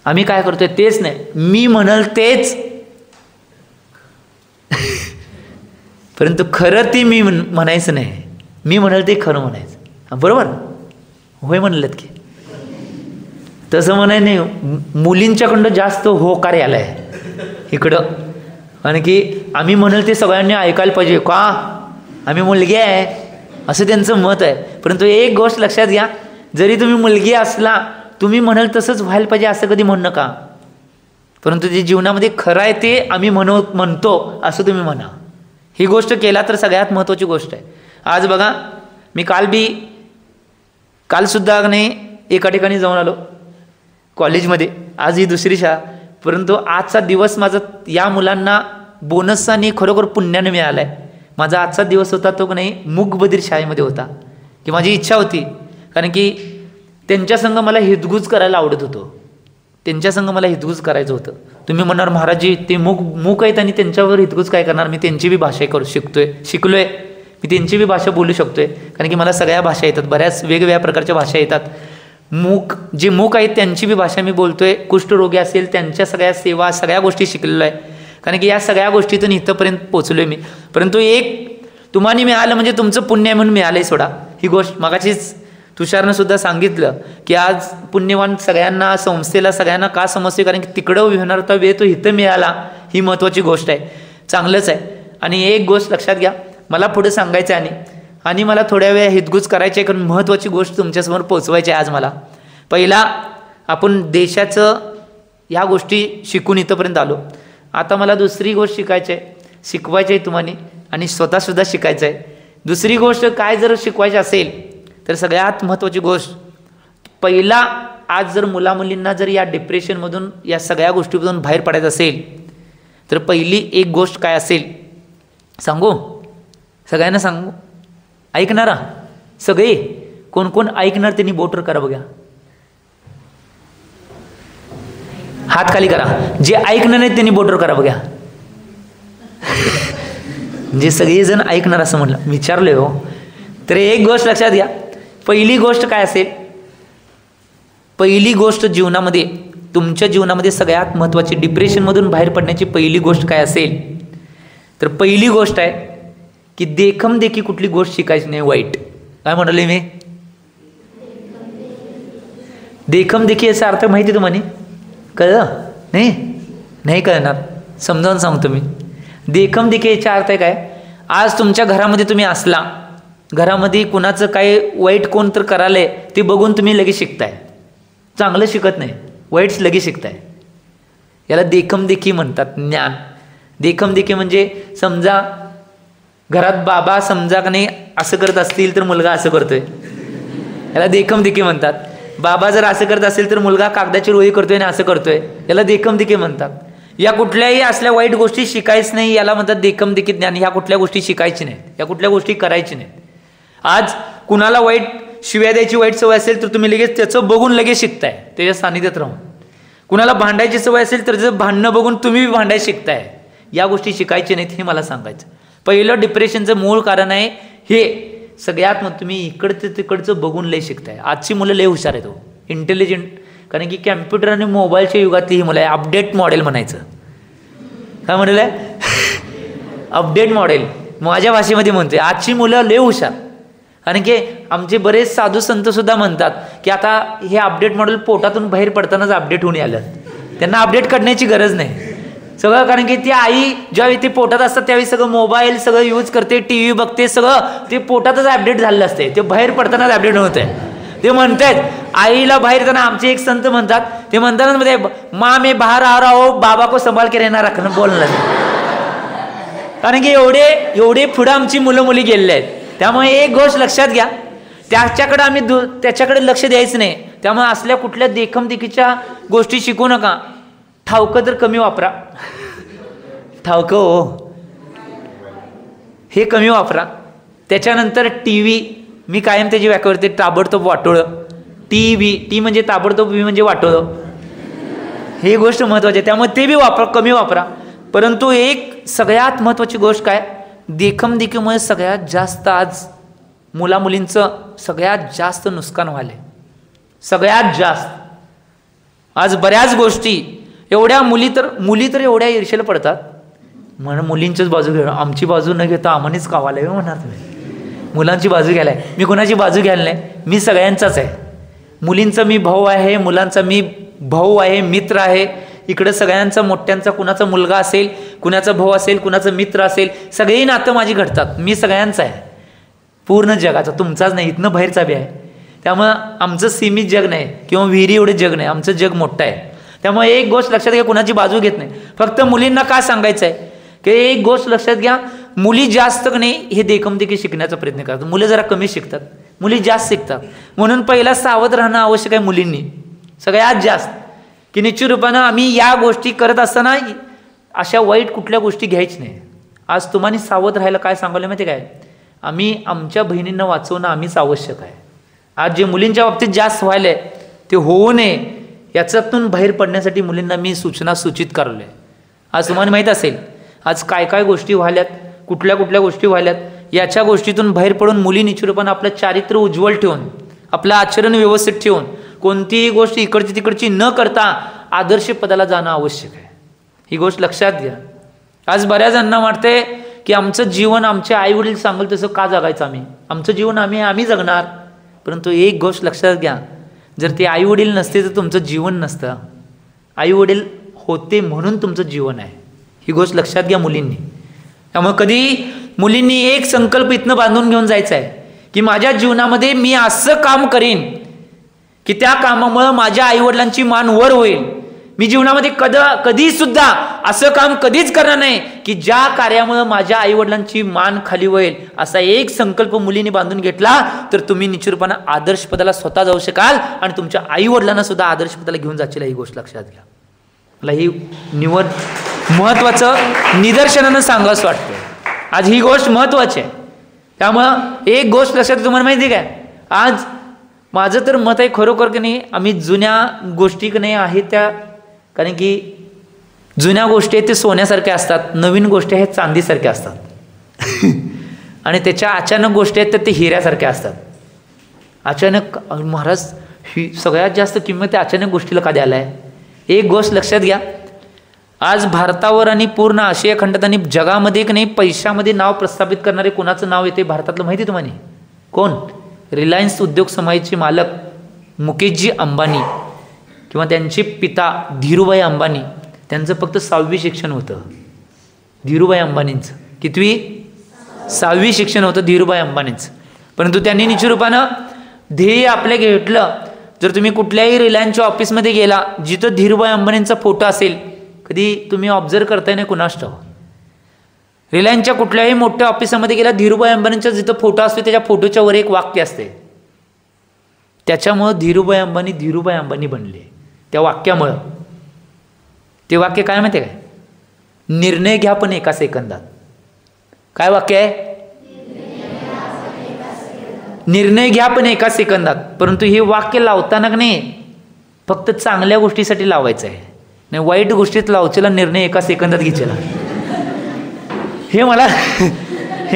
आम्ही काय करतोय तेच नाही, मी म्हणाल तेच परंतु खरं ते मी म्हणायचं नाही, मी म्हणाल ते खरं म्हणायचं. बरोबर होय म्हणलं की तसं म्हणाय नाही. मुलींच्याकडं जास्त होकार आलाय इकडं आणि की आम्ही म्हणाल ते सगळ्यांनी ऐकायला पाहिजे का आम्ही मुलगी आहे असं त्यांचं मत आहे. परंतु एक गोष्ट लक्षात घ्या, जरी तुम्ही मुलगी असला तुम्ही म्हणाल तसंच व्हायला पाहिजे असं कधी म्हणू नका. परंतु जे जीवनामध्ये खरं आहे ते आम्ही म्हणतो असं तुम्ही म्हणा. ही गोष्ट केला तर सगळ्यात महत्त्वाची गोष्ट आहे. आज बघा मी कालसुद्धा नाही एका ठिकाणी जाऊन आलो कॉलेजमध्ये. आज ही दुसरी शाळा, परंतु आजचा दिवस माझा या मुलांना बोनसने खरोखर पुण्याने मिळाला आहे. माझा आजचा दिवस होता तो नाही मूकबधीर शाळेमध्ये होता की माझी इच्छा होती, कारण की त्यांच्यासंग मला हितगुज करायला आवडत होतं. त्यांच्यासंग मला हितगुज करायचं होतं. तुम्ही म्हणणार महाराजजी ते मूक आहेत आणि त्यांच्यावर हितगुज काय करणार, मी त्यांची बी भाषा शिकलोय, मी त्यांची बी भाषा बोलू शकतोय, कारण की मला सगळ्या भाषा येतात, बऱ्याच वेगवेगळ्या प्रकारच्या भाषा येतात. जे मूक आहेत त्यांची बी भाषा मी बोलतोय. कुष्ठरोगी असेल त्यांच्या सगळ्या सेवा सगळ्या गोष्टी शिकलेलो आहे, कारण की या सगळ्या गोष्टीतून इथंपर्यंत पोचलोय मी. परंतु एक तुम्हाला मिळालं म्हणजे तुमचं पुण्य आहे म्हणून मिळालंय. सोडा ही गोष्ट मगाशीच तुषारनं सुद्धा सांगितलं की आज पुण्यवान सगळ्यांना संस्थेला सगळ्यांना का समजते, कारण की तिकडं विहणार होता वेळ तो इथं मिळाला. ही महत्त्वाची गोष्ट आहे, चांगलंच आहे. आणि एक गोष्ट लक्षात घ्या, मला पुढे सांगायचं आहे आणि मला थोड्या वेळ हितगुज करायची आहे, कारण महत्त्वाची गोष्ट तुमच्यासमोर पोचवायची आहे आज मला. पहिला आपण देशाचं ह्या गोष्टी शिकून इथंपर्यंत आलो. आता मला दुसरी गोष्ट शिकायची आहे तुम्हाला आणि स्वतःसुद्धा शिकायचं आहे. दुसरी गोष्ट काय जर शिकवायची असेल तर सगळ्यात महत्त्वाची गोष्ट पहिला, आज जर मुलामुलींना जर या डिप्रेशनमधून या सगळ्या गोष्टीमधून बाहेर पडायचं असेल तर पहिली एक गोष्ट काय असेल सांगू, सगळ्यांना सांगू, ऐकणारा सगळे कोण कोण ऐकणार त्यांनी बोटर करा बघा, हात खाली करा. जे ऐकणार नाहीत त्यांनी बोटर करा बघा. जे सगळेजण ऐकणार असं म्हणलं विचारले हो. तर एक गोष्ट लक्षात घ्या, पहिली गोष्ट काय असेल, पहिली गोष्ट जीवनामध्ये, तुमच्या जीवनामध्ये सगळ्यात महत्त्वाची डिप्रेशनमधून बाहेर पडण्याची पहिली गोष्ट काय असेल, तर पहिली गोष्ट आहे की देखमदेखी कुठली गोष्ट शिकायची नाही वाईट. काय म्हणाले मी? देखमदेखी याचा अर्थ माहिती तुम्हाला कळलं नाही? नाही कळणार, समजावून सांगतो मी. देखमदेखी याचा अर्थ आहे काय, आज तुमच्या घरामध्ये तुम्ही असला, घरामध्ये कुणाचं काय वाईट कोण तर करायलंय ते बघून तुम्ही लगेच शिकताय. चांगलं शिकत नाही, वाईट लगेच शिकताय. याला देखमदेखी म्हणतात, ज्ञान. देखमदेखी म्हणजे समजा घरात बाबा समजा का नाही असं करत असतील तर मुलगा असं करतोय, याला देखमदेखी म्हणतात. बाबा जर असं करत असेल तर मुलगा कागदाची रोळी करतोय आणि असं करतोय, याला देखमदेखी म्हणतात. या कुठल्याही असल्या वाईट गोष्टी शिकायच नाही, याला म्हणतात देखमदेखी ज्ञान. ह्या कुठल्या गोष्टी शिकायची नाहीत, या कुठल्या गोष्टी करायची नाहीत. आज कुणाला वाईट शिव्या द्यायची वाईट सवय असेल तर तुम्ही लगेच त्याचं बघून लगेच शिकताय, त्याच्या सानिध्यात राहून. कुणाला भांडायची सवय असेल तर त्याचं भांडणं बघून तुम्ही भांडायला शिकताय. या गोष्टी शिकायची नाहीत हे मला सांगायचं. पहिलं डिप्रेशनचं मूळ कारण आहे हे. सगळ्यात मग तुम्ही इकडचं तिकडचं बघून लय शिकताय. आजची मुलं लय हुशार आहेत, इंटेलिजंट, कारण की कॅम्प्युटर आणि मोबाईलच्या युगातली ही मुलं आहे. अपडेट मॉडेल म्हणायचं. काय म्हणेल आहे? अपडेट मॉडेल माझ्या भाषेमध्ये म्हणतोय. आजची मुलं लय हुशार, कारण की आमचे बरेच साधू संत सुद्धा म्हणतात की आता हे अपडेट मॉडेल पोटातून बाहेर पडतानाच अपडेट होऊन आलं, त्यांना अपडेट करण्याची गरज नाही सगळं. कारण की ती आई ज्यावेळी ते पोटात असतात त्यावेळी सगळं मोबाईल सगळं यूज करते, टी व्ही बघते, सगळं ते पोटातच अपडेट झालेलं असते, ते बाहेर पडतानाच अपडेट होत आहे. ते म्हणतात आईला बाहेर जाणं. आमचे एक संत म्हणतात, ते म्हणतात मध्ये माँ मैं बाहर आ रहा हो, बाबा को संभाल के रहना रखणं बोलणं. कारण की एवढे पुढं आमची मुलं मुली गेलेले आहेत. त्यामुळे एक गोष्ट लक्षात घ्या, त्याच्याकडे आम्ही त्याच्याकडे लक्ष द्यायचं नाही. त्यामुळे असल्या कुठल्या देखमदेखीच्या गोष्टी शिकू नका. ठावकं तर कमी वापरा, ठावकं हो हे कमी वापरा. त्याच्यानंतर टी व्ही, मी कायम त्याची व्याख्या करते, ताबडतोब वाटोळं. टी म्हणजे ताबडतोब, व्ही म्हणजे वाटोळं. ही गोष्ट महत्त्वाची आहे, त्यामुळे ते बी वापरा, कमी वापरा. परंतु एक सगळ्यात महत्त्वाची गोष्ट काय, देखमदेखीमुळे सगळ्यात जास्त आज मुलामुलींचं सगळ्यात जास्त नुकसान व्हायलंय. सगळ्यात जास्त आज बऱ्याच गोष्टी, एवढ्या मुली तर एवढ्या ईर्षेला पडतात, म्हणून मुलींचीच बाजू घेणं, आमची बाजू न घेता आम्हानेच कावायला म्हणणार तुम्ही. मुलांची बाजू घ्यायला आहे, मी कोणाची बाजू घ्यायला नाही, मी सगळ्यांचाच आहे. मुलींचा मी भाऊ आहे, मुलांचा मी भाऊ आहे, मित्र आहे. इकडं सगळ्यांचा, मोठ्यांचा, कुणाचा मुलगा असेल, कुणाचा भाऊ असेल, कुणाचा मित्र असेल, सगळी नातं माझी घडतात. मी सगळ्यांचं आहे, पूर्ण जगाचा, तुमचाच नाही, इथनं बाहेरचा बी आहे. त्यामुळं आमचं सीमित जग नाही किंवा विहिरी एवढे जग नाही, आमचं जग मोठं आहे. त्यामुळे एक गोष्ट लक्षात घ्या, कुणाची बाजू घेत नाही. फक्त मुलींना काय सांगायचं आहे की एक गोष्ट लक्षात घ्या, मुली जास्त नाही हे देखमदेखी शिकण्याचा प्रयत्न करतात, मुलं जरा कमी शिकतात, मुली जास्त शिकतात. म्हणून पहिला सावध राहणं आवश्यक आहे मुलींनी सगळ्यात जास्त, की निश्चित रूपानं आम्ही या गोष्टी करत असताना अशा वाईट कुठल्या गोष्टी घ्यायची नाही. आज तुम्हाला सावध राहायला काय सांगायला माहिती काय, आम्ही आमच्या बहिणींना वाचवणं आम्हीच आवश्यक आहे. आज जे मुलींच्या बाबतीत जास्त व्हायलंय ते होऊ नये, याच्यातून बाहेर पडण्यासाठी मुलींना मी सूचना सूचित करलोय. आज तुम्हाला माहीत असेल आज काय काय गोष्टी व्हायल्यात, कुठल्या कुठल्या गोष्टी व्हायल्यात. याच्या गोष्टीतून बाहेर पडून मुली निश्चितपणे आपलं चारित्र्य उज्ज्वल ठेवून, आपलं आचरण व्यवस्थित ठेवून, कोणतीही गोष्ट इकडची तिकडची न करता आदर्श पदाला जाणं आवश्यक आहे. ही गोष्ट लक्षात घ्या. आज बऱ्याच जणांना वाटतंय की आमचं जीवन आमचे आई वडील सांगेल तसं का जगायचं, आमचं जीवन आम्ही जगणार. परंतु एक गोष्ट लक्षात घ्या, जर ते आई वडील नसते तर तुमचं जीवन नसतं. आई वडील होते म्हणून तुमचं जीवन आहे. ही गोष्ट लक्षात घ्या मुलींनी. त्यामुळे कधी मुलींनी एक संकल्प इथनं बांधून घेऊन जायचा आहे की माझ्या जीवनामध्ये मी असं काम करीन की त्या कामामुळं माझ्या आईवडिलांची मान वर होईल. मी जीवनामध्ये कधी सुद्धा असं काम कधीच करणार नाही की ज्या कार्यामुळं माझ्या आईवडिलांची मान खाली होईल. असा एक संकल्प मुलींनी बांधून घेतला तर तुम्ही निश्चितपणे आदर्श पदाला स्वतः जाऊ शकाल आणि तुमच्या आईवडिलांना सुद्धा आदर्श पदाला घेऊन जाशील. ही गोष्ट लक्षात घ्या. मला ही निवड महत्वाचं निदर्शनानं सांगावंसं वाटतं. आज ही गोष्ट महत्वाची आहे. त्यामुळं एक गोष्ट लक्षात तुम्हाला माहिती आहे काय, आज माझं तर मत आहे खरोखर की नाही, आम्ही जुन्या गोष्टी की नाही आहेत त्या, कारण की जुन्या गोष्टी आहेत ते सोन्यासारख्या असतात, नवीन गोष्टी आहेत चांदीसारख्या असतात आणि त्याच्या अचानक गोष्टी आहेत तर ते हिऱ्यासारख्या असतात. अचानक महाराज ही सगळ्यात जास्त किंमत त्या अचानक गोष्टीला का द्यायला आहे. एक गोष्ट लक्षात घ्या, आज भारतावर आणि पूर्ण आशिया खंडात आणि जगामध्ये की नाही पैशामध्ये नाव प्रस्थापित करणारे कोणाचं नाव येते भारतातलं माहिती तुम्हाला? कोण? रिलायन्स उद्योग समूहाचे मालक मुकेशजी अंबानी किंवा त्यांचे पिता धीरूभाई अंबानी, त्यांचं फक्त 6वी शिक्षण होतं. धीरूभाई अंबानींचं कितवी? 6वी शिक्षण होतं धीरूभाई अंबानींचं. परंतु त्यांनी निश्चितरूपानं ध्येय आपले घेतलं. जर तुम्ही कुठल्याही रिलायन्सच्या ऑफिसमध्ये गेला, जिथं धीरूभाई अंबानींचा फोटो असेल, कधी तुम्ही ऑब्झर्व करताय नाही कुणास ठाऊक, रिलायन्सच्या कुठल्याही मोठ्या ऑफिसामध्ये गेला, धीरूभाई अंबानींचा जिथं फोटो असतो त्याच्या फोटोच्या वर एक वाक्य असते. त्याच्यामुळं धीरूभाई अंबानी बनले त्या वाक्यामुळं. ते वाक्य काय माहिती आहे काय? निर्णय घ्या पण एका सेकंदात. काय वाक्य आहे? निर्णय घ्या पण एका सेकंदात. परंतु हे वाक्य लावताना नाही फक्त चांगल्या गोष्टीसाठी लावायचं आहे, नाही वाईट गोष्टीत लावचेला निर्णय एका सेकंदात घ्यायला. हे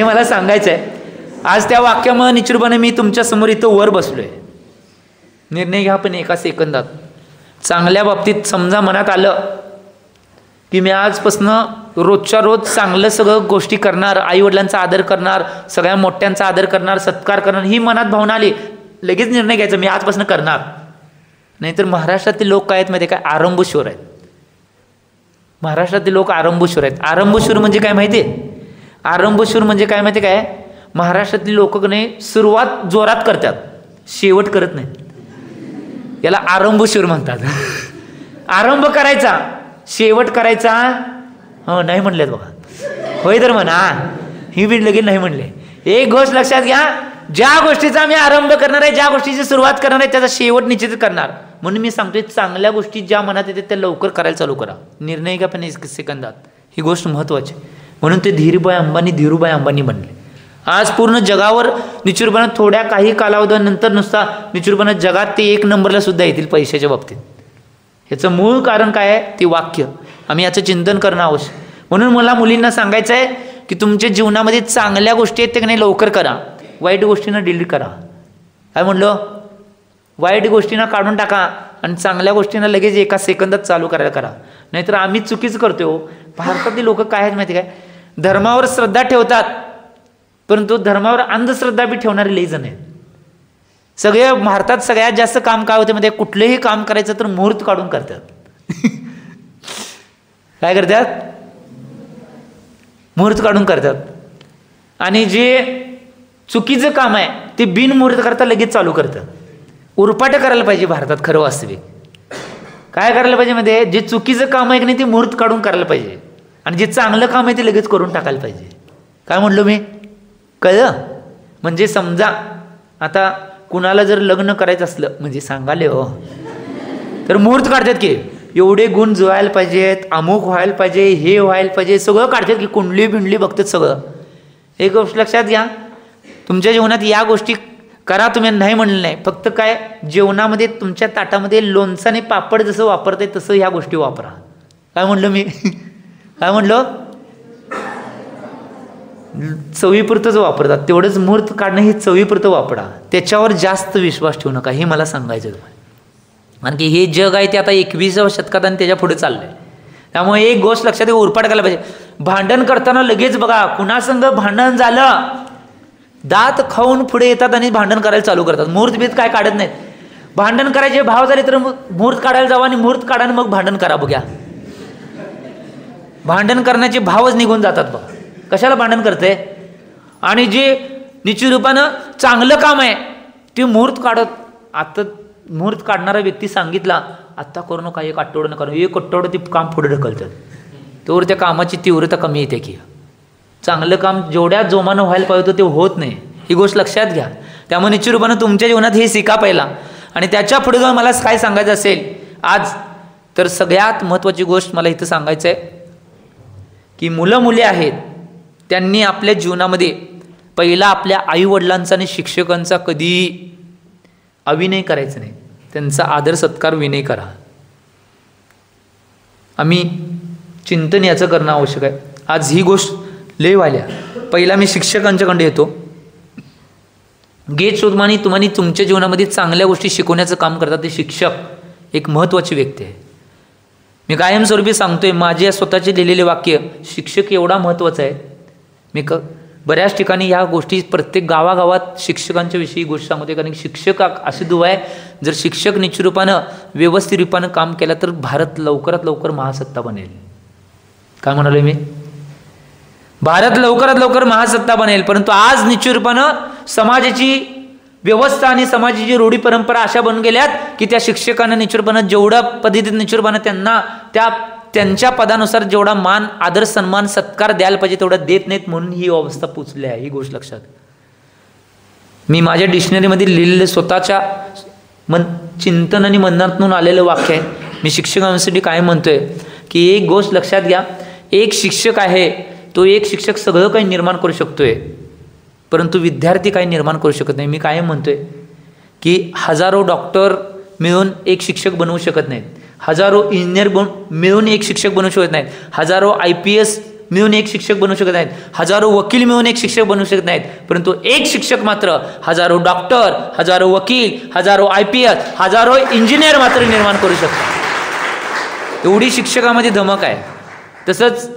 मला सांगायचं आहे. आज त्या वाक्यामुळे निश्चितपणे मी तुमच्या समोर इथं वर बसलोय. निर्णय घ्या पण एका सेकंदात. चांगल्या बाबतीत समजा मनात आलं की मी आजपासून रोजच्या रोज चांगलं सगळं गोष्टी करणार, आई वडिलांचा आदर करणार, सगळ्या मोठ्यांचा आदर करणार, सत्कार करणार, ही मनात भावना आली, लगेच निर्णय घ्यायचा मी आजपासून करणार. नाहीतर महाराष्ट्रातील लोक काय आहेत माहिती काय? आरंभशूर आहेत. महाराष्ट्रातील लोक आरंभशूर आहेत. आरंभशूर म्हणजे काय माहिती आहे? आरंभशूर म्हणजे काय माहिती काय? महाराष्ट्रातील लोक नाही सुरुवात जोरात करतात, शेवट करत नाही. याला आरंभशूर म्हणतात. आरंभ करायचा, शेवट करायचा हो नाही म्हणलेत बघा. होय तर म्हणा, ही बीड लगेच नाही म्हणले. एक गोष्ट लक्षात घ्या, ज्या गोष्टीचा मी आरंभ करणार आहे, ज्या गोष्टीची सुरुवात करणार आहे, त्याचा शेवट निश्चित करणार. म्हणून मी सांगतोय चांगल्या गोष्टी ज्या मनात येतात त्या लवकर करायला चालू करा. निर्णय घ्या पण एक सेकंदात. ही गोष्ट महत्त्वाची. म्हणून ते धीरूभाई अंबानी बनले. आज पूर्ण जगावर निश्चितपणे थोड्या काही कालावधीनंतर नुसता निश्चितपणे जगात ते 1 नंबरला सुद्धा येतील पैशाच्या बाबतीत. ह्याचं मूळ कारण काय आहे? ते वाक्य. आम्ही याचं चिंतन करणं आवश्यक. म्हणून मला मुलींना सांगायचं आहे की तुमच्या जीवनामध्ये चांगल्या गोष्टी आहेत त्या नाही लवकर करा, वाईट गोष्टींना डिलीट करा. काय म्हणलं? वाईट गोष्टींना काढून टाका आणि चांगल्या गोष्टींना लगेच एका सेकंदात चालू करायला करा. नाहीतर आम्ही चुकीचं करतो. भारतातील लोक काय आहेत माहिती काय? धर्मावर श्रद्धा ठेवतात, परंतु धर्मावर अंधश्रद्धा बी ठेवणारे लई जण आहेत. सगळे भारतात सगळ्यात जास्त काम काय होते म्हणजे कुठलेही काम करायचं तर मुहूर्त काढून करतात. काय करतात? मुहूर्त काढून करतात. आणि जे चुकीचं काम आहे ते बिनमुहूर्त करता लगेच चालू करतात. उरपाट करायला पाहिजे भारतात खरं वास्तविक. काय करायला पाहिजे मध्ये? जे चुकीचं काम आहे की नाही ते मुहूर्त काढून करायला पाहिजे, आणि जे चांगलं काम आहे ते लगेच करून टाकायला पाहिजे. काय म्हणलो मी? कळलं? म्हणजे समजा आता कुणाला जर लग्न करायचं असलं म्हणजे सांगाले हो, तर मुहूर्त काढतात की एवढे गुण जुळायला पाहिजेत, अमुक व्हायला पाहिजे, हे व्हायला पाहिजे, सगळं काढतात की कुंडली बिंडली बघतात सगळं. एक गोष्ट लक्षात घ्या, तुमच्या जीवनात या गोष्टी करा. तुम्ही नाही म्हणलं नाही, फक्त काय जेवणामध्ये तुमच्या ताटामध्ये लोणचाने पापड जसं वापरताय तसं ह्या गोष्टी वापरा. काय म्हणलं मी? काय म्हणलं? चवीपुरतंच वापरतात, तेवढंच मुहूर्त काढणं हे चवीपुरतं वापरा. त्याच्यावर जास्त विश्वास ठेवू नका, हे मला सांगायचं तुम्हाला. कारण की हे जग आहे ते आता 21व्या शतकात आणि त्याच्या पुढे चाललंय. त्यामुळे एक गोष्ट लक्षात उरपाट करायला पाहिजे. भांडण करताना लगेच बघा कुणासंग भांडण झालं, दात खाऊन पुढे येतात आणि भांडण करायला चालू करतात. मुहूर्त बीत काय काढत नाहीत. भांडण करायचे भाव झाले तर मुहूर्त काढायला जावा आणि मुहूर्त काढा मग भांडण करा. बघा भांडण करण्याचे भावच निघून जातात. बघा कशाला भांडण करते. आणि जे निश्चित रूपानं चांगलं काम आहे ते मुहूर्त काढत, आता मुहूर्त काढणारा व्यक्ती सांगितला आत्ता करू नका, 1 आठवडा नका, 1 आठवडा ते काम पुढे ढकलतात, तोवर त्या कामाची तीव्रता कमी येते. की चांगलं काम जेवढ्या जोमानं व्हायला पाहिजे ते होत नाही, ही गोष्ट लक्षात घ्या. त्यामुळे निश्चित रूपानं तुमच्या जीवनात हे शिका पहिला. आणि त्याच्या पुढे जाऊन मला काय सांगायचं असेल आज, तर सगळ्यात महत्त्वाची गोष्ट मला इथं सांगायचं आहे की मुलं मुली आहेत त्यांनी आपल्या जीवनामध्ये पहिला आपल्या आईवडिलांचा आणि शिक्षकांचा कधी अविनय करायचा नाही, त्यांचा आदर सत्कार विनय करा. आम्ही चिंतन याचं करणं आवश्यक आहे. आज ही गोष्ट लय वाल्या. पहिला मी शिक्षकांच्याकडे येतो. गेट शोधमानी तुम्हाला तुमच्या जीवनामध्ये चांगल्या गोष्टी शिकवण्याचं काम करतात ते शिक्षक एक महत्त्वाची व्यक्ती आहे. मी कायमस्वरूपी सांगतोय, माझे स्वतःचे लिहिलेले वाक्य, शिक्षक एवढा महत्त्वाचा आहे. मी बऱ्याच ठिकाणी ह्या गोष्टी प्रत्येक गावागावात शिक्षकांच्या विषयी गोष्ट सांगतोय, कारण शिक्षक असे दुवा आहे, जर शिक्षक निश्चितरूपानं व्यवस्थित रूपानं काम केलं तर भारत लवकरात लवकर महासत्ता बनेल. काय म्हणालोय मी? भारत लवकरात लवकर महासत्ता बनेल. परंतु आज निश्चित रूपानं समाजाची व्यवस्था आणि समाजाची रूढी परंपरा अशा बनून गेल्यात की त्या शिक्षकांना निश्चित रूपानं जेवढ्या पद्धतीने निश्चित रूपानं त्यांना त्यांच्या पदानुसार जेवढा मान, आदर, सन्मान, सत्कार द्यायला पाहिजे तेवढा देत नाहीत, म्हणून ही अवस्था पोचली आहे. ही गोष्ट लक्षात. मी माझ्या डिक्शनरीमध्ये लिहिलेलं स्वतःच्या चिंतन आणि मनातून आलेलं वाक्य आहे. मी शिक्षकांसाठी काय म्हणतोय की एक गोष्ट लक्षात घ्या, एक शिक्षक आहे, तो एक शिक्षक सगळं काही निर्माण करू शकतोय, परंतु विद्यार्थी काही निर्माण करू शकत नाही. मी काय म्हणतोय की हजारो डॉक्टर मिळून एक शिक्षक बनवू शकत नाहीत, हजारो इंजिनियर मिळून एक शिक्षक बनवू शकत नाहीत, हजारो IPS मिळून एक शिक्षक बनवू शकत नाहीत, हजारो वकील मिळून एक शिक्षक बनवू शकत नाहीत, परंतु एक शिक्षक मात्र हजारो डॉक्टर, हजारो वकील, हजारो IPS, हजारो इंजिनियर मात्र निर्माण करू शकतात. एवढी शिक्षकामध्ये धमक आहे. तसंच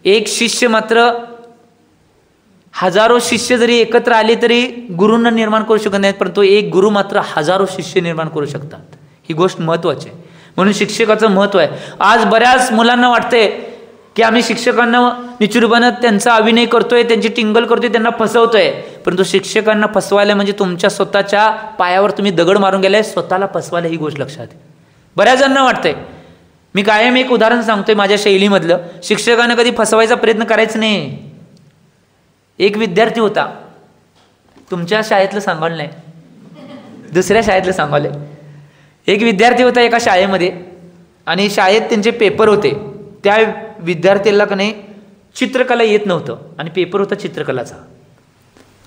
एक शिष्य मात्र हजारो शिष्य जरी एकत्र आले तरी गुरूंना निर्माण करू शकत नाहीत, परंतु एक गुरु मात्र हजारो शिष्य निर्माण करू शकतात. ही गोष्ट महत्त्वाची आहे. म्हणून शिक्षकाचं महत्त्व आहे. आज बऱ्याच मुलांना वाटते की आम्ही शिक्षकांना निश्चितरूपानं त्यांचा अभिनय करतोय, त्यांची टिंगल करतोय, त्यांना फसवतोय, परंतु शिक्षकांना फसवायला म्हणजे तुमच्या स्वतःच्या पायावर तुम्ही दगड मारून गेलाय, स्वतःला फसवायला. ही गोष्ट लक्षात आहे. बऱ्याच जणांना वाटतंय. मी कायम एक उदाहरण सांगतोय माझ्या शैलीमधलं. शिक्षकांना कधी फसवायचा प्रयत्न करायचा नाही. एक विद्यार्थी होता, तुमच्या शाळेतलं सांगायला नाही, दुसऱ्या शाळेतलं सांगायला. एक विद्यार्थी होता एका शाळेमध्ये आणि शाळेत त्यांचे पेपर होते. त्या विद्यार्थ्याला का नाही चित्रकला येत नव्हतं आणि पेपर होता चित्रकलाचा.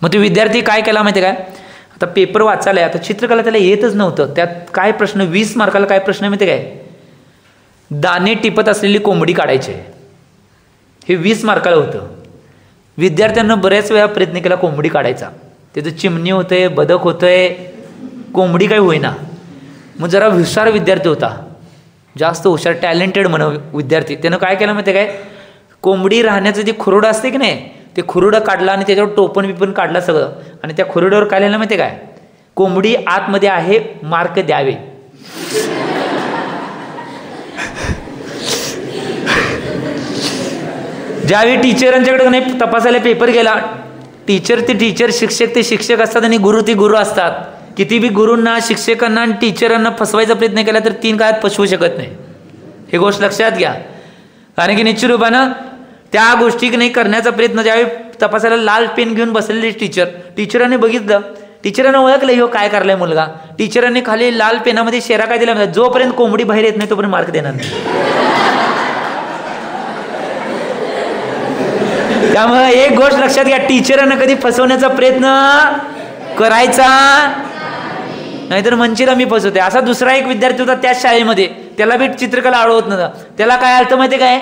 मग तो विद्यार्थी काय केला माहिती काय, आता पेपर वाचायला आता चित्रकला त्याला येतच नव्हतं. त्यात काय प्रश्न, 20 मार्काला काय प्रश्न माहिती काय, दाणे टिपत असलेली कोंबडी काढायची. हे 20 मार्काला होतं. विद्यार्थ्यांना बऱ्याच वेळा प्रयत्न केला कोंबडी काढायचा. त्याचं चिमणी होतंय, बदक होतंय, कोंबडी काही होईना. मग जरा हुशार विद्यार्थी होता, जास्त हुशार, टॅलेंटेड म्हणा विद्यार्थी. त्यानं काय केलं माहिती काय, कोंबडी राहण्याचं जे खुरडं असते की नाही, ते खुरडं काढलं आणि त्याच्यावर टोपण बिपण काढलं सगळं, आणि त्या खुरड्यावर काय लिहिलं माहिती काय, कोंबडी आतमध्ये आहे, मार्क द्यावे. ज्यावेळी टीचरांच्याकडे नाही तपासायला पेपर गेला, टीचर ते टीचर, शिक्षक ते शिक्षक असतात आणि गुरु ते गुरु असतात. किती बी गुरूंना, शिक्षकांना आणि टीचरांना फसवायचा प्रयत्न केला तर 3 काळात फसवू शकत नाही. हे गोष्ट लक्षात घ्या. कारण की निश्चित रूपानं त्या गोष्टी नाही करण्याचा प्रयत्न, ज्यावेळी तपासायला लाल पेन घेऊन बसलेले टीचरांनी बघितलं, टीचरांना ओळखलं ह्यो काय करलाय मुलगा. टीचरांनी खाली लाल पेनामध्ये शेरा काय दिला, जोपर्यंत कोंबडी बाहेर येत नाही तोपर्यंत मार्क देणार नाही. त्यामुळे एक गोष्ट लक्षात घ्या, टीचरांना कधी फसवण्याचा प्रयत्न करायचा नाहीतर म्हणशील मी फसवते. असा दुसरा एक विद्यार्थी होता त्याच शाळेमध्ये, त्याला बी चित्रकला आवडत नव्हतं. त्याला काय आलतं माहिती काय,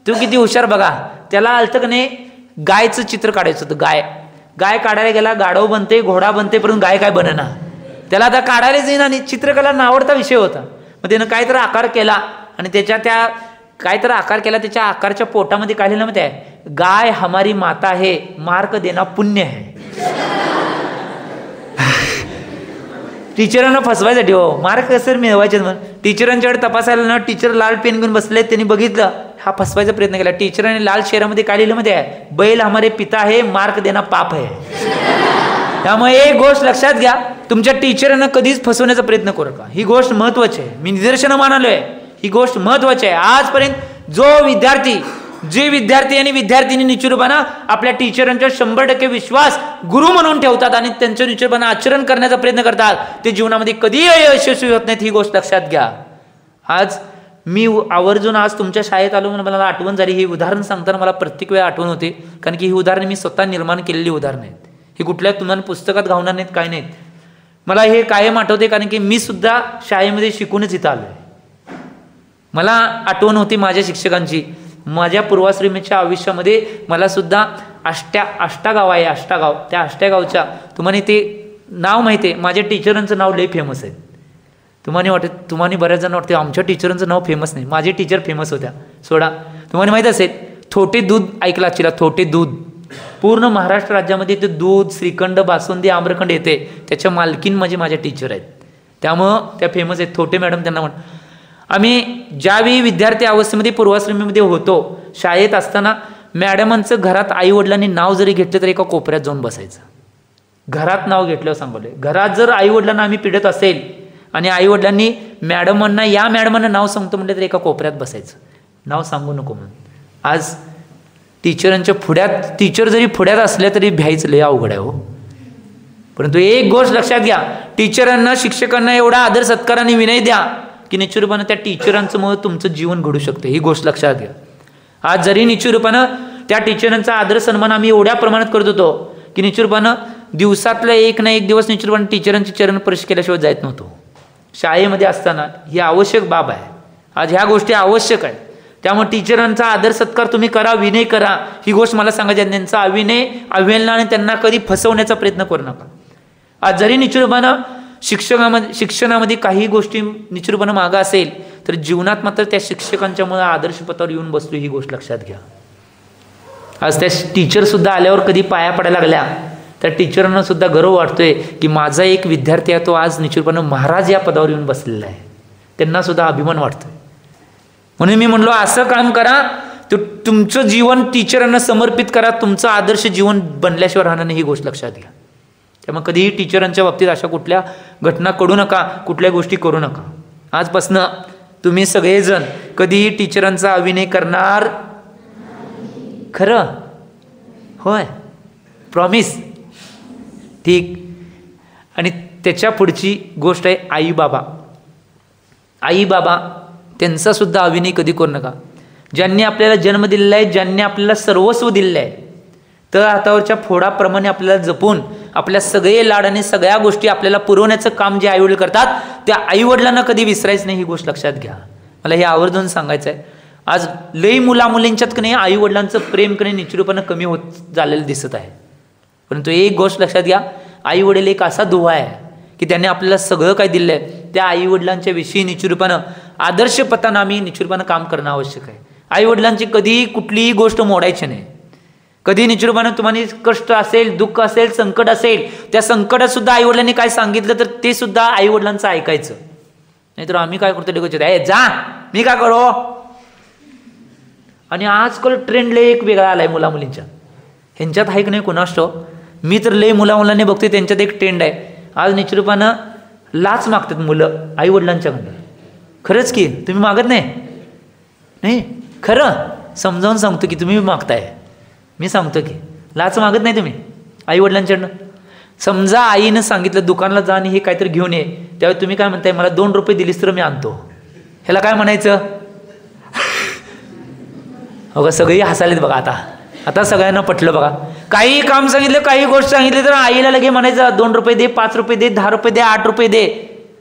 तू किती हुशार बघा, त्याला आलतं का नाही गायचं चित्र काढायचं होतं. गाय काढायला गेला, गाढव बनते, घोडा बनते, परंतु गाय काय बनेना. त्याला आता काढायलाच येईना आणि चित्रकला आवडता विषय होता. मग त्यानं काहीतरी आकार केला आणि काहीतरी आकार केला, त्याच्या आकारच्या पोटामध्ये काय लिहिलं माहिती आहे, गाय हमारी माता है, मार्क देना पुण्य है. टीचरांना फसवायसाठी हो, मार्क कसं मिळवायचे म्हणून. टीचरांच्याकडे तपासायला ना, टीचर लाल पेन घेऊन बसले, त्यांनी बघितलं हा फसवायचा प्रयत्न केला. टीचरांनी लाल शेरामध्ये काय लिहिलं मध्ये आहे, बैल हमारे पिता है, मार्क देना पाप है. त्यामुळे एक गोष्ट लक्षात घ्या, तुमच्या टीचरांना कधीच फसवण्याचा प्रयत्न करू नका. ही गोष्ट महत्वाची आहे. मी निदर्शनं मानलोय, ही गोष्ट महत्वाची आहे. आजपर्यंत जे विद्यार्थी आणि विद्यार्थिनी निश्चितपणा आपल्या टीचरांच्या 100% विश्वास गुरु म्हणून ठेवतात आणि त्यांचं निश्चितपणा आचरण करण्याचा प्रयत्न करतात, ते जीवनामध्ये कधी यशस्वी होत नाहीत. ही गोष्ट लक्षात घ्या. आज मी आवर्जून आज तुमच्या शाळेत आलो म्हणून मला आठवण झाली. ही उदाहरण सांगताना मला प्रत्येक वेळा आठवण होते, कारण की ही उदाहरणं मी स्वतः निर्माण केलेली उदाहरणं आहेत. ही कुठल्या तुम्हाला पुस्तकात घावणार नाहीत, काय नाहीत. मला हे कायम आठवते, कारण की मी सुद्धा शाळेमध्ये शिकूनच इथं आलो आहे. मला आठवण होती माझ्या शिक्षकांची. माझ्या पूर्वाश्रमीच्या आयुष्यामध्ये मला सुद्धा आष्टागाव आहे, आष्टागाव. त्या आष्टागावच्या तुम्हाला ते नाव माहिती आहे, माझ्या टीचरांचं नाव लई फेमस आहे. तुम्हाला बऱ्याच जण वाटते आमच्या टीचरांचं नाव फेमस नाही. माझे टीचर फेमस होत्या. सोडा, तुम्हाला माहीत असेल थोटे दूध ऐकला असेल, थोटे दूध. पूर्ण महाराष्ट्र राज्यामध्ये ते दूध, श्रीखंड, बासुंदी, आम्रखंड येते, त्याच्या मालकीन म्हणजे माझ्या टीचर आहेत. त्यामुळं त्या फेमस आहेत. थोटे मॅडम त्यांना आम्ही ज्यावेळी विद्यार्थी अवस्थेमध्ये पूर्वाश्रमीमध्ये होतो, शाळेत असताना मॅडमांचं घरात आईवडिलांनी नाव जरी घेतलं तरी एका कोपऱ्यात जाऊन बसायचं. घरात नाव घेतल्यावर सांगवले, घरात जर आईवडिलांना आम्ही पिडत असेल आणि आईवडिलांनी मॅडमांना या मॅडमांना नाव सांगतो म्हटलं तर एका कोपऱ्यात बसायचं, नाव सांगू नको म्हणून. आज टीचरांच्या पुढ्यात, टीचर जरी पुढ्यात असल्या तरी भ्यायचं लय अवघड आहे हो. परंतु एक गोष्ट लक्षात घ्या, टीचरांना, शिक्षकांना एवढा आदर सत्काराने विनय द्या की निश्चितरूपानं त्या टीचरांचं मुळे तुमचं जीवन घडू शकतं. ही गोष्ट लक्षात घ्या. आज जरी निश्चितरूपानं त्या टीचरांचा आदर सन्मान आम्ही एवढ्या प्रमाणात करत होतो की निश्चितरूपानं दिवसातला एक ना एक दिवस निश्चितरूपानं टीचरांची चरणस्पर्श केल्याशिवाय जात नव्हतो. शाळेमध्ये असताना ही आवश्यक बाब आहे. आज ह्या गोष्टी आवश्यक आहेत. त्यामुळे टीचरांचा आदर सत्कार तुम्ही करा, विनय करा. ही गोष्ट मला सांगायची आहे. त्यांचा अविनय, अवहेलनाने त्यांना कधी फसवण्याचा प्रयत्न करू नका. आज जरी निश्चितरूपानं शिक्षणामध्ये काही गोष्टी निश्चितरूपानं मागं असेल तर जीवनात मात्र त्या शिक्षकांच्यामुळे आदर्श पथावर येऊन बसलो, ही गोष्ट लक्षात घ्या. आज त्या टीचरसुद्धा आल्यावर कधी पाया पडायला लागल्या त्या टीचरांना सुद्धा गर्व वाटतोय की माझा एक विद्यार्थी आहे तो आज निश्चितपणे महाराज या पदावर येऊन बसलेला आहे. त्यांना सुद्धा अभिमान वाटतोय. म्हणून मी म्हणलो असं काम करा, तुमचं जीवन टीचरांना समर्पित करा. तुमचं आदर्श जीवन बनल्याशिवाय राहणार नाही, ही गोष्ट लक्षात घ्या. त्यामुळे कधीही टीचरांच्या बाबतीत अशा कुठल्या घटना करू नका, कुठल्या गोष्टी करू नका. आजपासनं तुम्ही सगळेजण कधीही टीचरांचा अभिनय करणार, खरं? होय, प्रॉमिस? ठीक. आणि त्याच्या पुढची गोष्ट आहे आई बाबा. आई बाबा त्यांचा सुद्धा अभिनय कधी करू नका. ज्यांनी आपल्याला जन्म दिलेला आहे, ज्यांनी आपल्याला सर्वस्व दिलेलं आहे, तर हातावरच्या फोडाप्रमाणे आपल्याला जपून आपल्या सगळे लाड आणि सगळ्या गोष्टी आपल्याला पुरवण्याचं काम जे आईवडील करतात त्या आईवडिलांना कधी विसरायचं नाही, ही गोष्ट लक्षात घ्या. मला हे आवर्जून सांगायचं आहे. आज लई मुलामुलींच्यात की नाही आईवडिलांचं प्रेम की नाही निश्चितपणे कमी होत झालेलं दिसत आहे. परंतु एक गोष्ट लक्षात घ्या, आईवडील एक असा दुवा आहे की त्यांनी आपल्याला सगळं काय दिलं आहे, त्या आईवडिलांच्या विषयी निश्चितपणे आदर्श पथानं आम्ही निश्चितपणे काम करणं आवश्यक आहे. आईवडिलांची कधीही कुठलीही गोष्ट मोडायची नाही. कधी निश्चितपणे तुम्हाला कष्ट असेल, दुःख असेल, संकट असेल, त्या संकटात सुद्धा आईवडिलांनी काय सांगितलं तर ते सुद्धा आईवडिलांचं ऐकायचं. नाहीतर आम्ही काय करतो, लगेच ए जा मी काय करू. आणि आजकाल ट्रेंड लय एक वेगळा आलाय मुलामुलींच्या. ह्यांच्यात आहे की नाही कुणास ठाऊक, मी तर लय मुलामुलांनी बघतोय त्यांच्यात एक ट्रेंड आहे. आज निश्चितपणे लाच मागतात मुलं आईवडिलांच्याकडनं. खरंच की तुम्ही मागत नाही? खरं समजावून सांगतो की तुम्ही मागताय. मी सांगतो की लाच मागत नाही तुम्ही आईवडिलांच्याकडनं. समजा आईनं सांगितलं दुकानाला जा आणि हे काहीतरी घेऊन ये, त्यावेळी तुम्ही काय म्हणताय, मला 2 रुपये दिलीस तर मी आणतो. ह्याला काय म्हणायचं? बघा सगळी हसालेत बघा. आता सगळ्यांना पटलं बघा. काही काम सांगितलं, काही गोष्ट सांगितली तर आईला लगे म्हणायचं 2 रुपये दे, 5 रुपये दे, 10 रुपये दे, 8 रुपये दे.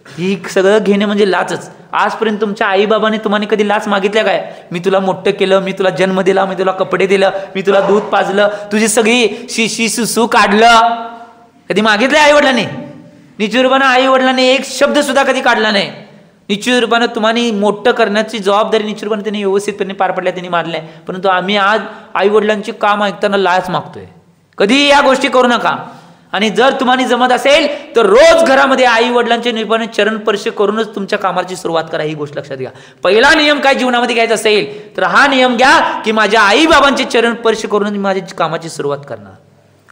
ही सगळं घेणे म्हणजे लाचच. आजपर्यंत तुमच्या आईबाबाने तुम्हाला कधी लाच मागितल्या काय? मी तुला मोठं केलं, मी तुला जन्म दिला, मी तुला कपडे दिलं, मी तुला दूध पाजलं, तुझी सगळी शिशी सुसू काढलं, कधी मागितलं आई वडिलांनी? निश्चित रूपानं आई वडिलांनी एक शब्द सुद्धा कधी काढला नाही. निश्चित रूपानं तुम्हाला मोठं करण्याची जबाबदारी निश्चित रूपाने त्यांनी व्यवस्थितपणे पार पडल्या, त्यांनी मारल्या. परंतु आम्ही आज आई वडिलांची काम ऐकताना लाच मागतोय. कधी या गोष्टी करू नका. आणि जर तुम्हाला जमत असेल तर रोज घरामध्ये आई वडिलांचे निर्माण चरणस्पर्श करूनच तुमच्या कामाची सुरुवात करा. ही गोष्ट लक्षात घ्या. पहिला नियम काय जीवनामध्ये घ्यायचा असेल तर हा नियम घ्या की माझ्या आई बाबांचे चरणस्पर्श करून माझ्या कामाची सुरुवात करणार.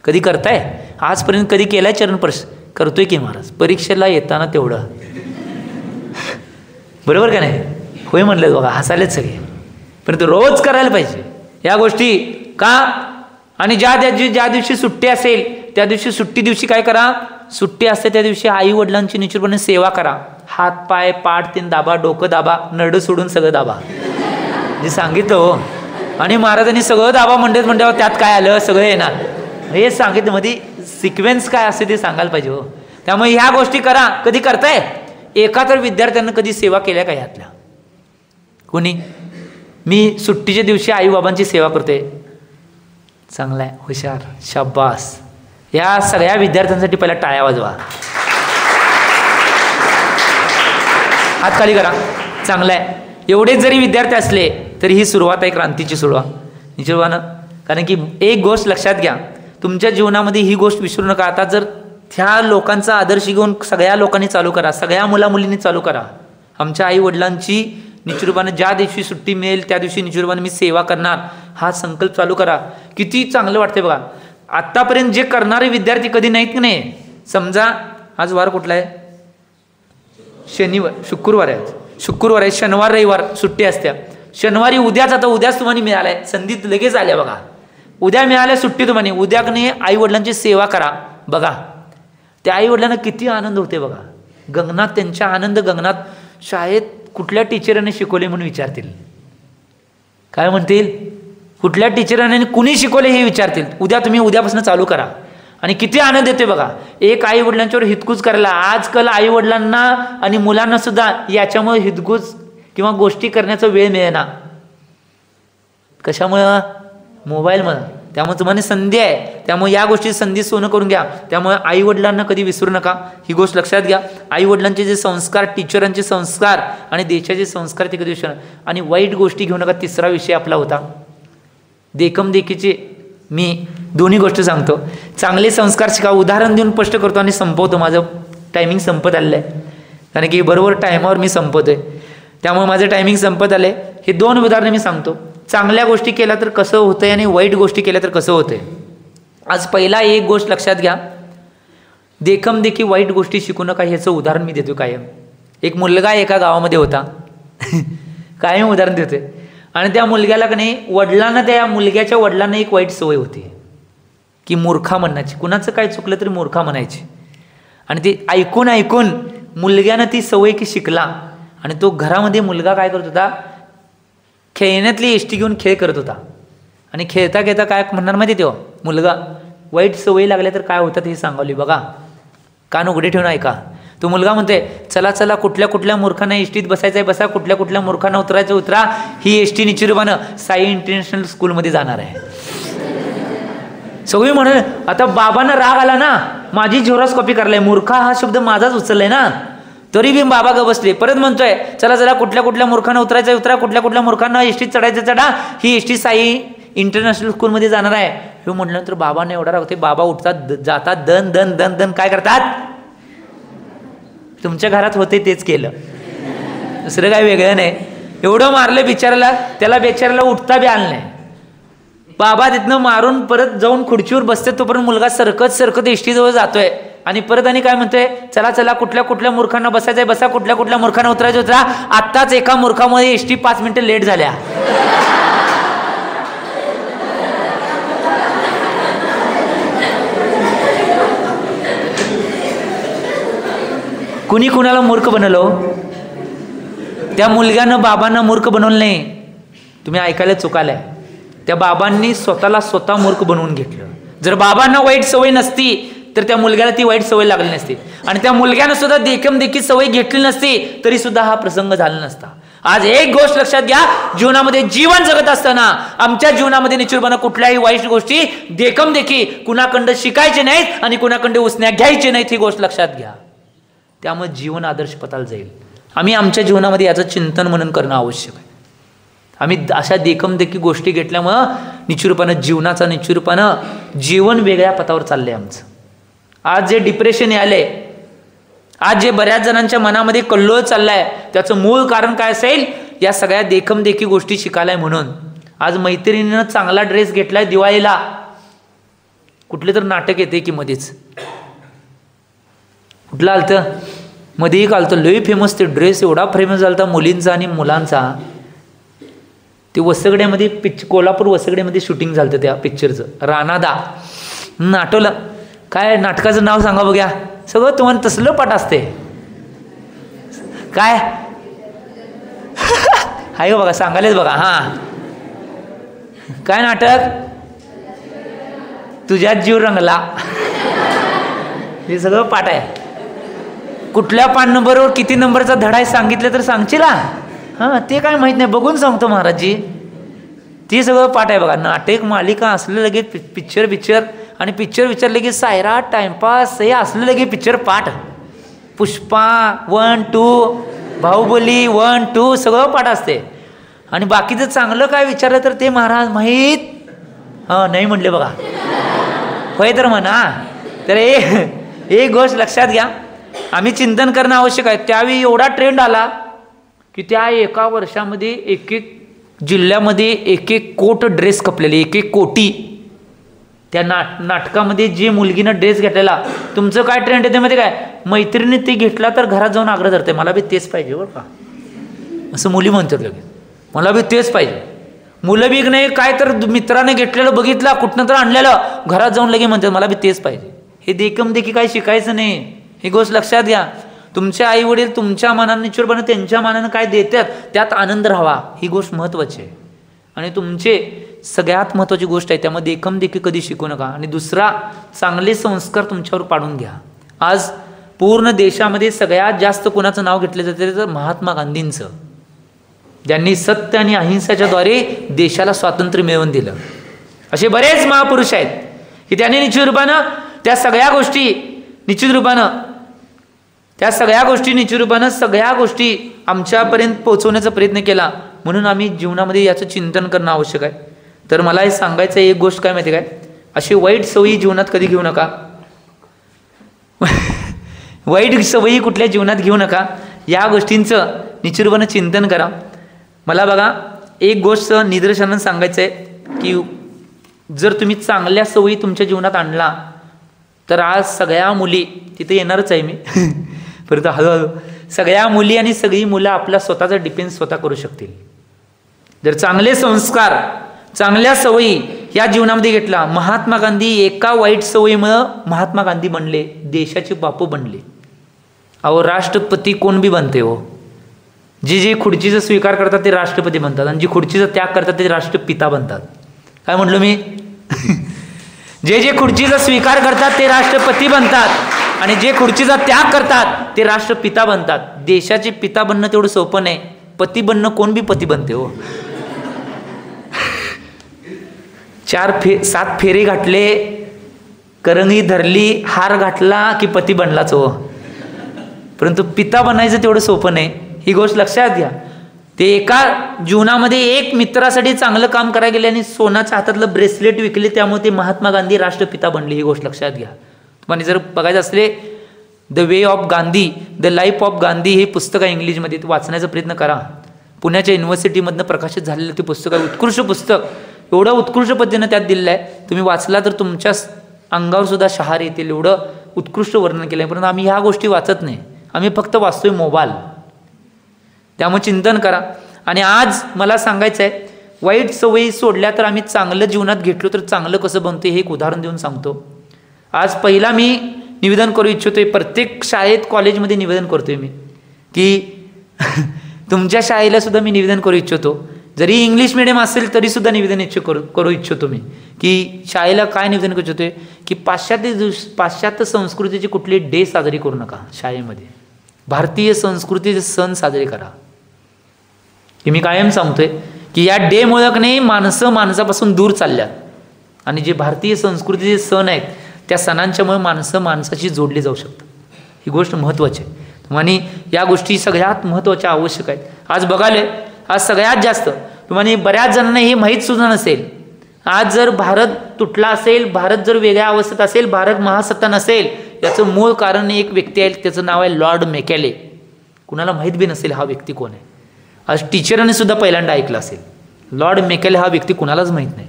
कधी करताय? आजपर्यंत कधी केलाय चरणस्पर्श? करतोय की महाराज, परीक्षेला येताना तेवढं. बरोबर का नाही? होय म्हणलं बघा, हसायलेच सगळे. परंतु रोज करायला पाहिजे या गोष्टी. का? आणि ज्या दिवशी सुट्टी असेल त्या दिवशी, सुट्टी दिवशी काय करा, सुट्टी असते त्या दिवशी आई वडिलांची निश्चितपणे सेवा करा. हात पाय पाठ तीन दाबा, डोकं दाबा, नरडं सोडून सगळं दाबा, जे सांगितलं हो. आणि महाराजांनी सगळं दाबा म्हणतात त्यात काय आलं, सगळं येणार हे सांगितलं. मध्ये सिक्वेन्स काय असते ते सांगायला पाहिजे हो. त्यामुळे ह्या गोष्टी करा. कधी करताय? एका तर विद्यार्थ्यांना कधी सेवा केल्या का ह्यातल्या? कोणी? मी सुट्टीच्या दिवशी आईबाबांची सेवा करते. चांगला आहे, हुशार, शाबास. या सगळ्या विद्यार्थ्यांसाठी पहिला टाळ्या वाजवा. हात खाली करा. चांगलं आहे. एवढेच जरी विद्यार्थी असले तरी ही सुरुवात आहे क्रांतीची सुरुवात निश्चितपणे. कारण की एक गोष्ट लक्षात घ्या, तुमच्या जीवनामध्ये ही गोष्ट विसरू नका. आता जर ह्या लोकांचा आदर्श घेऊन सगळ्या लोकांनी चालू करा, सगळ्या मुलामुलींनी चालू करा. आमच्या आई वडिलांची निश्चितपणे ज्या दिवशी सुट्टी मिळेल त्या दिवशी निश्चितपणे मी सेवा करणार हा संकल्प चालू करा. किती चांगलं वाटते बघा. आत्तापर्यंत जे करणारे विद्यार्थी कधी नाहीत की नाही. समजा आज वार कुठला आहे? शनिवार, शुक्रवार आहे. शुक्रवार आहे, शनिवार रविवार सुट्टी असत्या. शनिवारी उद्याच, आता उद्याच तुम्हाला मिळालाय, संधी लगेच आल्या बघा. उद्या मिळाल्या सुट्टी तुम्हाला. उद्या नाही आई वडिलांची सेवा करा बघा. त्या आई वडिलांना किती आनंद होते बघा. गगनात त्यांच्या आनंद गगनात. शाळेत कुठल्या टीचरांनी शिकवले म्हणून विचारतील. काय म्हणतील? कुठल्या टीचरांनी कुणी शिकवले हे विचारतील. उद्या तुम्ही उद्यापासून चालू करा. आणि किती आनंद येते बघा. एक आई वडिलांच्यावर हितकूच करायला. आजकाल आई वडिलांना आणि मुलांना सुद्धा याच्यामुळे हितकूच किंवा गोष्टी करण्याचा वेळ मिळेना. कशामुळं? मोबाईलमुळं. त्यामुळे तुम्हाला संधी आहे. त्यामुळे या गोष्टी संधी सोनं करून घ्या. त्यामुळे आई वडिलांना कधी विसरू नका. ही गोष्ट लक्षात घ्या. आई वडिलांचे जे संस्कार, टीचरांचे संस्कार आणि देशाचे संस्कार ते कधी विसरू नका. आणि वाईट गोष्टी घेऊ नका. तिसरा विषय आपला होता देखमदेखीचे. मी दोन्ही गोष्टी सांगतो. चांगले संस्कार शिका. उदाहरण देऊन स्पष्ट करतो आणि संपवतो. माझं टायमिंग संपत आलेलं आहे. कारण की बरोबर टायमावर मी संपवतोय. त्यामुळे माझं टायमिंग संपत आलं आहे. हे दोन उदाहरणं मी सांगतो. चांगल्या गोष्टी केल्या तर कसं होतंय आणि वाईट गोष्टी केल्या तर कसं होतंय. आज पहिला एक गोष्ट लक्षात घ्या. देखमदेखी वाईट गोष्टी शिकू नका. ह्याचं उदाहरण मी देतो कायम. एक मुलगा एका गावामध्ये होता. कायम उदाहरण देतोय. आणि त्या मुलग्याला का नाही वडिलांना, त्या मुलग्याच्या वडिलांना एक वाईट सवय होती की मूर्खा म्हणायची. कुणाचं काय चुकलं तरी मूर्खा म्हणायची. आणि ते ऐकून ऐकून मुलग्यानं ती सवय की शिकला. आणि तो घरामध्ये मुलगा काय करत होता? खेळण्यातली एष्टी घेऊन खेळ करत होता. आणि खेळता खेळता काय म्हणणार माहिती तेव्हा मुलगा, वाईट सवयी लागल्या तर काय होतात हे सांगावली बघा. कान उघडे ठेवून ऐका. तो मुलगा म्हणते, चला चला कुठल्या कुठल्या मूर्खांना एसटीत बसायचं आहे बसा, कुठल्या कुठल्या मूर्खांना उतरायचं उतरा. ही एसटी निश्चितपणे साई इंटरनॅशनल स्कूलमध्ये जाणार आहे. सगळी म्हणाले. आता बाबांना राग आला ना, माझी झेरॉक्स करायला. मूर्खा हा शब्द माझाच उचललाय ना. तरी बी बाबा ग बसले. परत म्हणतोय, चला चला कुठल्या कुठल्या मूर्खांना उतरायचं उतरा, कुठल्या कुठल्या मूर्खांना एसटीत चढायचं चढा. ही एसटी साई इंटरनॅशनल स्कूलमध्ये जाणार आहे. हे म्हटल्यानंतर बाबांना एवढा राग होते. बाबा उठतात, जातात, दन दन दन दन काय करतात. तुमच्या घरात होते तेच केलं, दुसरं काय वेगळं नाही. एवढं मारलं बिचाराला, त्याला बिचाराला उठता बी आलं नाही. बाबा तिथनं मारून परत जाऊन खुर्चीवर बसते. तोपर्यंत मुलगा सरकत सरकत एसटीजवळ जातोय. आणि परत आणि काय म्हणतोय, चला चला कुठल्या कुठल्या मूर्खांना बसायचंय बसा, कुठल्या कुठल्या मूर्खांना उतरायचं उतरा. आत्ताच एका मूर्खामुळे एसटी 5 मिनिटं लेट झाल्या. कुणी कुणाला मूर्ख बनवलं? त्या मुलग्यानं बाबांना मूर्ख बनवलं नाही. तुम्ही ऐकायला चुकालाय. त्या बाबांनी स्वतःला स्वतः मूर्ख बनवून घेतलं. जर बाबांना वाईट सवय नसती तर त्या मुलग्याला ती वाईट सवय लागली नसती. आणि त्या मुलग्यानं सुद्धा देखील सवय घेतली नसती तरी सुद्धा हा प्रसंग झाला नसता. आज एक गोष्ट लक्षात घ्या, जीवनामध्ये जीवन जगत असताना आमच्या जीवनामध्ये निश्चितपणे कुठल्याही वाईट गोष्टी देखी कुणाकडं शिकायचे नाहीत आणि कुणाकडे उसण्या घ्यायचे नाहीत. ही गोष्ट लक्षात घ्या. त्यामुळे जीवन आदर्श पथाला जाईल. आम्ही आमच्या जीवनामध्ये याचं चिंतन मनन करणं आवश्यक आहे. आम्ही अशा देखी गोष्टी घेतल्यामुळं निश्चितपणे जीवनाचा निश्चितपणे जीवन वेगळ्या पथावर चाललंय आमचं. आज जे डिप्रेशन आले, आज जे बऱ्याच जणांच्या मनामध्ये कल्लोळ चाललाय, त्याचं मूळ कारण काय असेल? या सगळ्या देखी गोष्टी शिकायलाय म्हणून. आज मैत्रिणीनं चांगला ड्रेस घेतलाय दिवाळीला, कुठले तर नाटक येते की मध्येच कुठलं आलतं, मध्ये एक आलतं लई फेमस. ते ड्रेस एवढा फेमस झाला मुलींचा आणि मुलांचा. ते वसगड्यामध्ये कोल्हापूर वसगड्यामध्ये शूटिंग झालं त्या पिक्चरचं. राणादा आठवलं काय? नाटकाचं नाव सांगा बघ्या. सगळं तुम्हाला तसलं पाठ असते काय? हाय बघा, सांगायलाच बघा. हां, काय नाटक? तुझ्यात जीव रंगला. हे सगळं पाठ आहे. कुठल्या पान नंबरवर किती नंबरचा धडा आहे सांगितलं तर सांगशील हां, ते काय माहीत नाही, बघून सांगतो महाराजजी. ती सगळं पाठ आहे बघा. नाटक मालिका असलं लगेच पिक्चर आणि पिक्चर विचारले की सायरा टाइमपास हे असलं लगे पिक्चर पाठ. पुष्पा 1, 2, बाहुबली 1, 2 सगळं पाठ असते. आणि बाकीचं चांगलं काय विचारलं तर ते महाराज माहीत नाही म्हणले बघा. होय तर म्हणा. तर एक गोष्ट लक्षात घ्या, आम्ही चिंतन करणं आवश्यक आहे. त्यावेळी एवढा ट्रेंड आला की त्या एका वर्षामध्ये एक जिल्ह्यामध्ये एक कोट ड्रेस खपलेले, एक कोटी. त्या नाटकामध्ये जे मुलगीनं ड्रेस घेतलेला, तुमचं काय ट्रेंड येते मध्ये काय, मैत्रिणी ते घेतला तर घरात जाऊन आग्रह धरते, मला बी तेच पाहिजे बरं का, असं मुली म्हणतात लगेच, मला बी तेच पाहिजे. मुलं बी नाही काय तर मित्राने घेतलेलं बघितला कुठनं तर आणलेलं घरात जाऊन लगे म्हणतात मला बी तेच पाहिजे. हे देखी काय शिकायचं नाही. ही गोष्ट लक्षात घ्या. तुमचे आई वडील तुमच्या मनानं निश्चितपणे त्यांच्या मनानं काय देतात त्यात आनंद राहावा, ही गोष्ट महत्त्वाची आहे. आणि तुमचे सगळ्यात महत्त्वाची गोष्ट आहे त्यामध्ये देखी कधी शिकू नका. आणि दुसरा, चांगले संस्कार तुमच्यावर पाडून घ्या. आज पूर्ण देशामध्ये सगळ्यात जास्त कोणाचं नाव घेतलं जातं तर महात्मा गांधींचं, ज्यांनी सत्य आणि अहिंसाच्या द्वारे देशाला स्वातंत्र्य मिळवून दिलं. असे बरेच महापुरुष आहेत की त्यांनी निश्चित रूपानं त्या सगळ्या गोष्टी आमच्यापर्यंत पोहोचवण्याचा प्रयत्न केला. म्हणून आम्ही जीवनामध्ये याचं चिंतन करणं आवश्यक आहे. तर मला हे सांगायचं एक गोष्ट काय माहिती काय, अशी वाईट सवयी जीवनात कधी घेऊ नका. वाईट सवयी कुठल्या जीवनात घेऊ नका. या गोष्टींचं निश्चित रूपानं चिंतन करा. मला बघा एक गोष्ट निदर्शनानं सांगायचं आहे की जर तुम्ही चांगल्या सवयी तुमच्या जीवनात आणला तर आज सगळ्या मुली, तिथे येणारच आहे मी परंतु हळूहळू सगळ्या मुली आणि सगळी मुलं आपला स्वतःचा डिफेन्स स्वतः करू शकतील. जर चांगले संस्कार, चांगल्या सवयी या जीवनामध्ये घेतला. महात्मा गांधी एका वाईट सवयीमुळं महात्मा गांधी बनले, देशाचे बापू बनले. अहो राष्ट्रपती कोण बी बनते हो. जे खुर्चीचा स्वीकार करतात ते राष्ट्रपती बनतात आणि जी खुर्चीचा त्याग करतात ते राष्ट्रपिता बनतात. काय म्हणलो मी? जे खुर्चीचा स्वीकार करतात ते राष्ट्रपती बनतात आणि जे खुर्चीचा त्याग करतात ते राष्ट्रपिता बनतात. देशाचे पिता बनणं तेवढं सोपं नाही, पती बनणं कोण बी पती बनते हो. 7 फेरे घातले, करंगी धरली, हार घातला की पती बनलाच हो. परंतु पिता बनायचं तेवढं सोपं नाही, ही गोष्ट लक्षात घ्या. ते एका जीवनामध्ये एक मित्रासाठी चांगलं काम करायला गेले आणि सोन्याच्या हातातलं ब्रेसलेट विकले, त्यामुळे ते महात्मा गांधी राष्ट्रपिता बनले. ही गोष्ट लक्षात घ्या. तुम्हाला जर बघायचं असले the way of Gandhi, the life of Gandhi हे पुस्तक आहे इंग्लिशमध्ये, ते वाचण्याचा प्रयत्न करा. पुण्याच्या युनिव्हर्सिटीमधनं प्रकाशित झालेलं ते पुस्तक आहे. उत्कृष्ट पुस्तक, एवढं उत्कृष्ट पद्धतीनं त्यात दिलेलं आहे. तुम्ही वाचला तर तुमच्या अंगावर सुद्धा शहार येतील, एवढं उत्कृष्ट वर्णन केलं आहे. परंतु आम्ही ह्या गोष्टी वाचत नाही, आम्ही फक्त वाचतोय मोबाईल. त्यामुळे चिंतन करा. आणि आज मला सांगायचं आहे, वाईट सवयी सोडल्या तर आम्ही चांगलं जीवनात घेतलो तर चांगलं कसं बनते हे एक उदाहरण देऊन सांगतो. आज पहिला मी निवेदन करू इच्छितोय, प्रत्येक शाळेत कॉलेजमध्ये निवेदन करतोय मी की तुमच्या शाळेला सुद्धा मी निवेदन करू इच्छितो. जरी इंग्लिश मिडियम असेल तरी सुद्धा निवेदन करू इच्छितो मी की शाळेला काय निवेदन करू इच्छितोय की पाश्चात्य संस्कृतीची कुठली डे साजरी करू नका. शाळेमध्ये भारतीय संस्कृतीचे सण साजरे करा. हे मी कायम सांगतोय की या डेमुळे नाही माणसं माणसापासून दूर चालल्यात आणि जे भारतीय संस्कृतीचे सण आहेत त्या सणांच्यामुळे माणसं माणसाशी जोडली जाऊ शकतात. ही गोष्ट महत्त्वाची आहे आणि या गोष्टी सगळ्यात महत्त्वाच्या आवश्यक आहेत. आज बघाले, आज सगळ्यात जास्त तुम्हाला बऱ्याच जणांना हे माहीत सुद्धा नसेल, आज जर भारत तुटला असेल, भारत जर वेगळ्या अवस्थेत असेल, भारत महासत्ता नसेल, याचं मूळ कारण एक व्यक्ती आहे, त्याचं नाव आहे लॉर्ड मेकॅले. कुणाला माहीत बी नसेल हा व्यक्ती कोण आहे. आज टीचरांनी सुद्धा पहिल्यांदा ऐकलं असेल. लॉर्ड मेकॅले हा व्यक्ती कुणालाच माहीत नाही.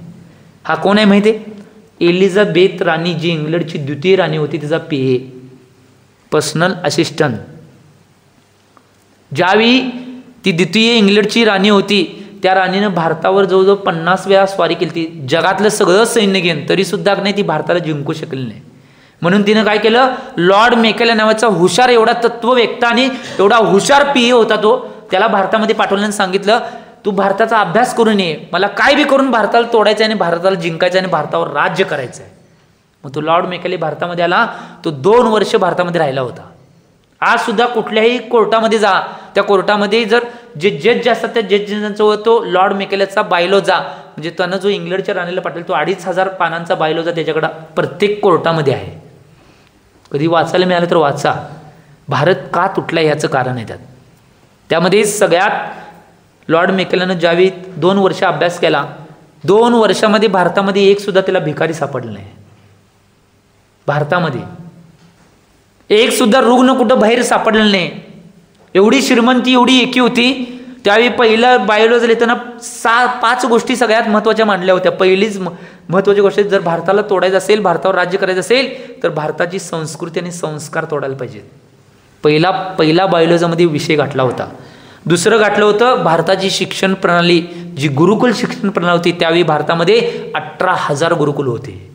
हा कोण आहे माहिती आहे? एलिझाबेथ राणी, जी इंग्लंडची द्वितीय राणी होती, तिचा PA, पर्सनल असिस्टंट. ज्यावेळी ती द्वितीय इंग्लंडची राणी होती त्या राणीनं भारतावर जवळजवळ 50 वेळा स्वारी केली ती, जगातलं सगळं सैन्य घेऊन, तरीसुद्धा नाही ती भारताला जिंकू शकली नाही. म्हणून तिनं काय केलं, लॉर्ड मेकॅले नावाचा हुशार, एवढा तत्ववेत्ता आणि एवढा हुशार PA होता तो, त्याला भारतामध्ये पाठवल्यानं सांगितलं तू भारताचा अभ्यास करून ये, मला काय बी करून भारताला तोडायचं आहे आणि भारताला जिंकायचं आहे आणि भारतावर राज्य करायचं आहे. मग तो लॉर्ड मेकॅले भारतामध्ये आला, तो 2 वर्ष भारतामध्ये राहिला होता. आज सुद्धा कुठल्याही कोर्टामध्ये जा, त्या कोर्टामध्ये जर जे जज जे असतात त्या जजेसचा तो लॉर्ड मेकॅलेचा बायलो जा, म्हणजे त्यानं जो इंग्लंडच्या राणीला पाठवला तो 2500 पानांचा बायलो जा त्याच्याकडं प्रत्येक कोर्टामध्ये आहे. कधी वाचायला मिळालं तर वाचा. भारत का तुटला याचं कारण आहे त्यामध्ये सगळ्यात लॉर्ड मेकॅलेनं ज्यावेळी 2 वर्ष अभ्यास केला, 2 वर्षामध्ये भारतामध्ये एक सुद्धा त्याला भिकारी सापडलं नाही. भारतामध्ये एक सुद्धा रुग्ण कुठं बाहेर सापडलेलं नाही. एवढी श्रीमंती एवढी एकी होती. त्यावेळी पहिलं बायोलॉजी लिहिताना 5 गोष्टी सगळ्यात महत्त्वाच्या मांडल्या होत्या. पहिलीच महत्त्वाची गोष्ट, जर भारताला तोडायचं असेल, भारतावर राज्य करायचं असेल तर भारताची संस्कृती आणि संस्कार तोडायला पाहिजेत. पहिला बायोलॉजीमध्ये विषय गाठला होता. दुसरं गाठलं होतं भारताची शिक्षण प्रणाली, जी गुरुकुल शिक्षण प्रणाली होती. त्यावेळी भारतामध्ये 18,000 गुरुकुल होते.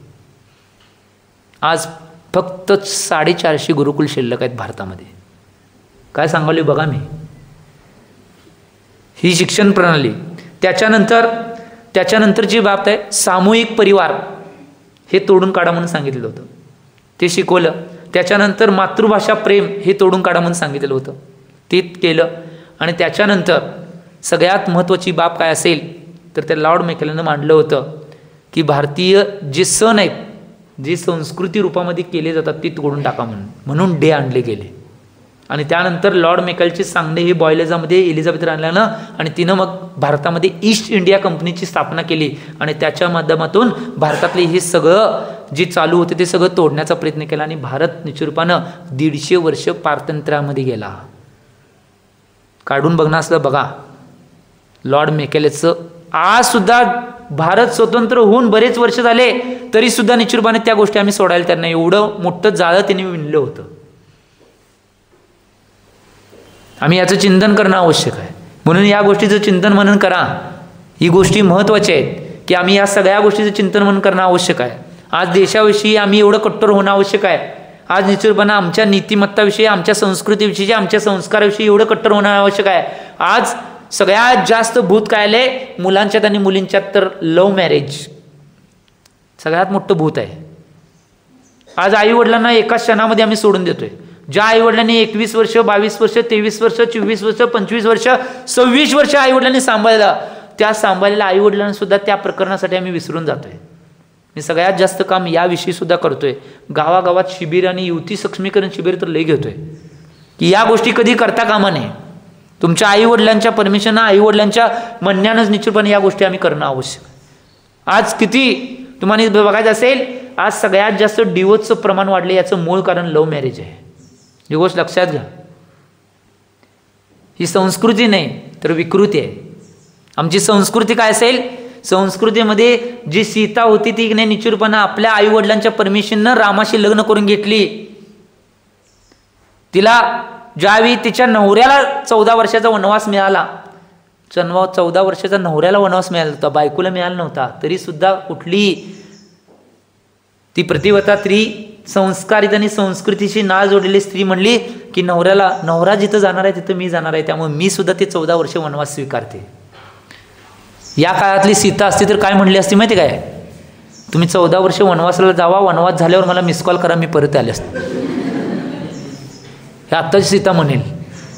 आज फक्त 450 गुरुकुल शिल्लक आहेत भारतामध्ये. काय सांगालोय बघा मी, ही शिक्षण प्रणाली. त्याच्यानंतर जी बाब आहे सामूहिक परिवार, हे तोडून काढा म्हणून सांगितलेलं होतं, ते शिकवलं. त्याच्यानंतर मातृभाषा प्रेम हे तोडून काढा म्हणून सांगितलेलं होतं, ते केलं. आणि त्याच्यानंतर सगळ्यात महत्त्वाची बाब काय असेल तर त्या लॉर्ड मेकॅलेनं मांडलं होतं की भारतीय जे सण आहेत, जे संस्कृती रूपामध्ये केले जातात ते तोडून टाका म्हणून डे आणले गेले. आणि त्यानंतर लॉर्ड मेकॅलेचे सांगणे हे बॉयलेजामध्ये एलिझाबेथ राणीनं, आणि तिनं मग भारतामध्ये ईस्ट इंडिया कंपनीची स्थापना केली. आणि त्याच्या माध्यमातून भारतातले हे सगळं जे चालू होते ते सगळं तोडण्याचा प्रयत्न केला. आणि भारत निश्चितपणे 150 वर्ष पारतंत्र्यामध्ये गेला. काढून बघणं असलं बघा लॉर्ड मेकॅलेचं. आज सुद्धा भारत स्वतंत्र होऊन बरेच वर्ष झाले तरी सुद्धा निश्चितपणे त्या गोष्टी आम्ही सोडायला त्यांना, एवढं मोठं जाळं त्यांनी विणलं होतं. आम्ही याचं चिंतन करणं आवश्यक आहे. म्हणून या गोष्टीचं चिंतन मनन करा. ही गोष्टी महत्त्वाच्या आहेत की आम्ही या सगळ्या गोष्टीचं चिंतन मनन करणं आवश्यक आहे. आज देशाविषयी आम्ही एवढं कट्टर होणं आवश्यक आहे. आज निश्चितपणे आमच्या नीतिमत्ताविषयी, आमच्या संस्कृतीविषयी, आमच्या संस्काराविषयी एवढं कट्टर होणं आवश्यक आहे. आज सगळ्यात जास्त भूत काय आले मुलांच्यात आणि मुलींच्यात, तर लव्ह मॅरेज सगळ्यात मोठं भूत आहे. आज आईवडिलांना एका क्षणामध्ये आम्ही सोडून देतोय. ज्या आईवडिलांनी 21 वर्ष, 22 वर्ष, 23 वर्ष, 24 वर्ष, 25 वर्ष, 26 वर्ष आईवडिलांनी सांभाळलं, त्या सांभाळलेल्या आईवडिलांना सुद्धा त्या प्रकरणासाठी आम्ही विसरून जातोय. मी सगळ्यात जास्त काम याविषयी सुद्धा करतोय. गावागावात शिबिर आणि युवती सक्षमीकरण शिबिर तर लय घेतोय की या गोष्टी कधी करता कामा नये. तुमच्या आईवडिलांच्या परमिशन, आईवडिलांच्या म्हणण्यानंच निश्चितपणे या गोष्टी आम्ही करणं आवश्यक. आज किती तुम्हाला बघायचं असेल, आज सगळ्यात जास्त डिवोर्सचं प्रमाण वाढले, याचं मूळ कारण लव्ह मॅरेज आहे. ही गोष्ट लक्षात घ्या. ही संस्कृती नाही तर विकृती आहे. आमची संस्कृती काय असेल, संस्कृतीमध्ये जी सीता होती ती नाही निश्चितपणे आपल्या आईवडिलांच्या परमिशननं रामाशी लग्न करून घेतली. तिला ज्यावेळी तिच्या नवऱ्याला 14 वर्षाचा वनवास मिळाला, 14 वर्षाचा नवऱ्याला वनवास मिळाला होता, बायकोला मिळाला नव्हता, तरी सुद्धा कुठली ती प्रतिव्रता स्त्री, संस्कारित आणि संस्कृतीशी नाळ जोडलेली स्त्री म्हणली की नवरा जिथं जाणार आहे तिथं मी जाणार आहे, त्यामुळे मी सुद्धा ते 14 वर्ष वनवास स्वीकारते. या काळातली सीता असती तर काय म्हणली असती माहिती काय, तुम्ही 14 वर्ष वनवासाला जावा, वनवास झाल्यावर मला मिस कॉल करा, मी परत आले असते. हे आत्ताची सीता म्हणेल,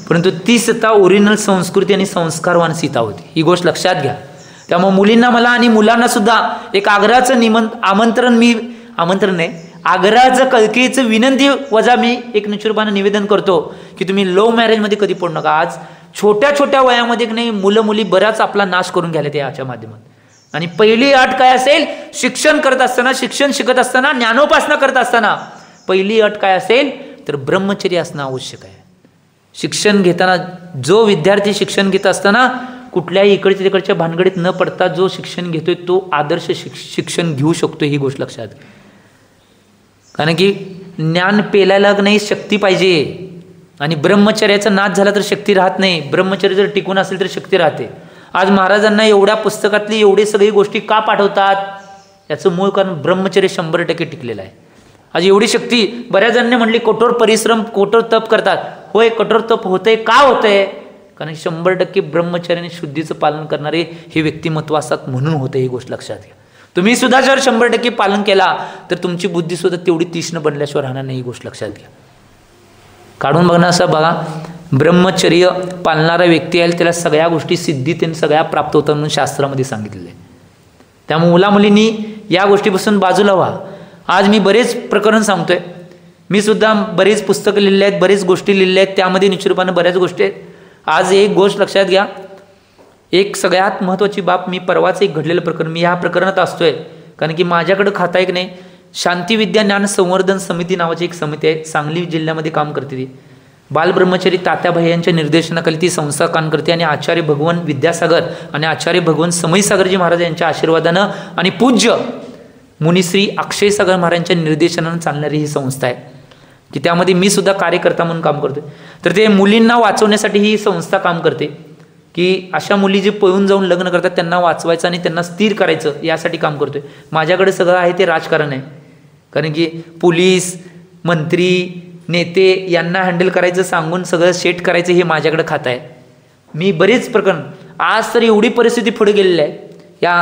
परंतु ती सीता ओरिजिनल संस्कृती आणि संस्कारवान सीता होती. ही गोष्ट लक्षात घ्या. त्यामुळे मुलींना मला आणि मुलांना सुद्धा एक आग्रहाचं आग्रहाचं कळकळीचं विनंती वजा मी एक निश्चितपणे निवेदन करतो की तुम्ही लव्ह मॅरेजमध्ये कधी पडू नका. आज छोट्या छोट्या वयामध्ये नाही मुलं मुली बराच आपला नाश करून घ्यायला ते याच्या माध्यमात. आणि पहिली अट काय असेल, शिक्षण करत असताना, शिक्षण शिकत असताना, ज्ञानोपासना करत असताना पहिली अट काय असेल तर ब्रह्मचर्य असणं आवश्यक आहे. शिक्षण घेताना जो विद्यार्थी शिक्षण घेत असताना कुठल्याही इकडच्या तिकडच्या भानगडीत न पडता जो शिक्षण घेतोय तो आदर्श शिक्षण घेऊ शकतो. ही गोष्ट लक्षात घ्या. कारण की ज्ञान पेलायला नाही शक्ती पाहिजे, आणि ब्रह्मचर्याचा नाश झाला तर शक्ती राहत नाही. ब्रह्मचर्य जर टिकून असेल तर शक्ती राहते. आज महाराजांना एवढ्या पुस्तकातली एवढी सगळी गोष्टी का पाठवतात, याचं मूळ कारण ब्रह्मचर्य 100% टिकलेलं आहे. आज एवढी शक्ती, बऱ्याच जणांनी म्हणली कठोर परिश्रम, कठोर तप करतात. होय, कठोर तप होतंय, का होतंय, कारण 100% ब्रह्मचर्य आणि शुद्धीचं पालन करणारे हे व्यक्तिमत्व असतात म्हणून होतं. ही गोष्ट लक्षात घ्या. तुम्ही सुद्धा जर 100% पालन केला तर तुमची बुद्धी सुद्धा तेवढी तीक्ष्ण बनल्याशिवाय राहणार नाही, ही गोष्ट लक्षात घ्या. काढून बघणं असं बघा, ब्रह्मचर्य पाळणारा व्यक्ती आहे त्याला सगळ्या गोष्टी सिद्धीतेने सगळ्या प्राप्त होतात म्हणून शास्त्रामध्ये सांगितलेलं आहे. त्यामुळे मुलामुलींनी या गोष्टीपासून बाजूला व्हा. आज मी बरेच प्रकरण सांगतोय, मी सुद्धा बरेच पुस्तकं लिहिली आहेत, बरेच गोष्टी लिहिल्या आहेत, त्यामध्ये निश्चितपणे बऱ्याच गोष्टी आहेत. आज एक गोष्ट लक्षात घ्या, एक सगळ्यात महत्त्वाची बाब, मी परवाच एक घडलेलं प्रकरण, मी ह्या प्रकरणात असतोय कारण की माझ्याकडे खाता एक नाही, शांती विद्या ज्ञान संवर्धन समिती नावाची एक समिती आहे, सांगली जिल्ह्यामध्ये काम करते. ती बालब्रह्मचारी तात्याभाई यांच्या निर्देशनाखाली ती संस्था काम करते आणि आचार्य भगवान विद्यासागर आणि आचार्य भगवान समयसागरजी महाराज यांच्या आशीर्वादानं आणि पूज्य मुनिश्री अक्षय सागर महाराजांच्या निर्देशनानं चालणारी ही संस्था आहे की त्यामध्ये मी सुद्धा कार्यकर्ता म्हणून काम करतोय. तर ते मुलींना वाचवण्यासाठी ही संस्था काम करते की अशा मुली जे पळून जाऊन लग्न करतात त्यांना वाचवायचं आणि त्यांना स्थिर करायचं यासाठी काम करतोय. माझ्याकडे सगळं आहे ते राजकारण आहे, कारण की पोलीस, मंत्री, नेते यांना हँडल करायचं, सांगून सगळं सेट करायचं हे माझ्याकडे खातं आहे. मी बरेच प्रकरण, आज तर एवढी परिस्थिती पुढे गेलेली आहे, या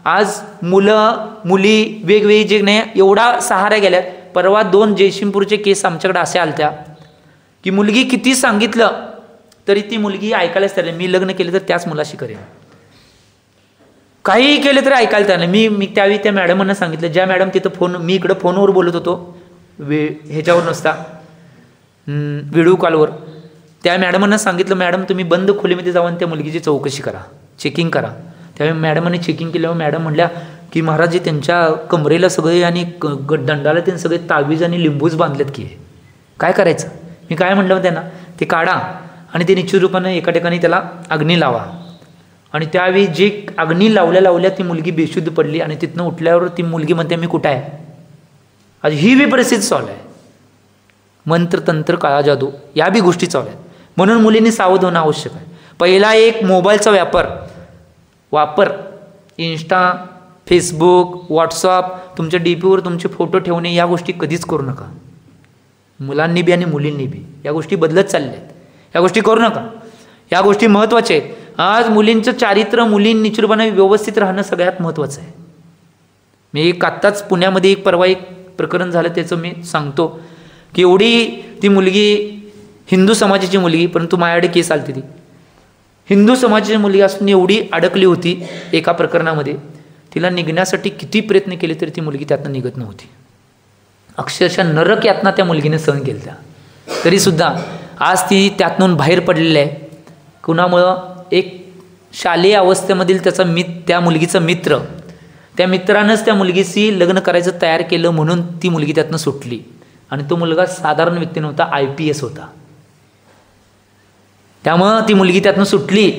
आज मुलं मुली वेगवेगळी जे नाही एवढा सहारा गेल्यात. परवा 2 जयसिंगपूरचे केस आमच्याकडे असे आलत्या की मुलगी किती सांगितलं तरी ती मुलगी ऐकायलाच तयार नाही. मी लग्न केलं तर त्याच मुलाशी करेन, काहीही केलं तरी ऐकायला तयार नाही. मी त्यावेळी त्या मॅडमांना सांगितलं, ज्या मॅडम तिथं फोन, मी इकडं फोनवर बोलत होतो ह्याच्यावर नसता व्हिडिओ कॉलवर, त्या मॅडमांना सांगितलं, मॅडम तुम्ही बंद खोलीमध्ये जाऊन त्या मुलगीची चौकशी करा, चेकिंग करा. त्यावेळी मॅडमांनी चेकिंग केल्यावर मॅडम म्हणल्या की महाराज जी त्यांच्या कमरेला सगळे आणि दंडाला त्यांनी सगळे तावीज आणि लिंबूच बांधलेत की काय करायचं. मी काय म्हटलं त्यांना, ते काढा आणि ते निश्चित रूपानं एका ठिकाणी त्याला अग्नी लावा. आणि त्यावेळी जे अग्नी लावल्या ती मुलगी बेशुद्ध पडली आणि तिथनं उठल्यावर ती मुलगी म्हणते मी कुठं आहे. आज ही बी परिस्थिती चालू आहे. मंत्र तंत्र काळा जादू या बी गोष्टी चालू आहेत. म्हणून मुलींनी सावध होणं आवश्यक आहे. पहिला एक मोबाईलचा वापर इन्स्टा, फेसबुक, व्हॉट्सअप, तुमच्या डीपीवर तुमचे फोटो ठेवणे या गोष्टी कधीच करू नका. मुलांनी बी आणि मुलींनी बी या गोष्टी बदलत चालल्या आहेत, या गोष्टी करू नका. या गोष्टी महत्त्वाच्या आहेत. आज मुलींचं चारित्र्य, मुलींनी निश्चितपणे व्यवस्थित राहणं सगळ्यात महत्त्वाचं आहे. मी आत्ताच पुण्यामध्ये परवा एक प्रकरण झालं त्याचं मी सांगतो की एवढी ती मुलगी हिंदू समाजाची मुलगी, परंतु माझ्याकडे केस आलती, ती हिंदू समाजाची मुलगी असून एवढी अडकली होती एका प्रकरणामध्ये, तिला निघण्यासाठी किती प्रयत्न केले तरी ती मुलगी त्यातनं निघत नव्हती. अक्षरशः नरक यातना त्या मुलगीने सहन केल्या त्या, तरीसुद्धा आज ती त्यातून बाहेर पडलेली आहे. कुणामुळं, एक शालेय अवस्थेमधील त्या मुलगीचा मित्र, त्या मित्रानंच त्या मुलगीशी लग्न करायचं तयार केलं म्हणून ती मुलगी त्यातनं सुटली. आणि तो मुलगा साधारण व्यक्ती नव्हता, IPS होता. त्यामुळं ती मुलगी त्यातनं सुटली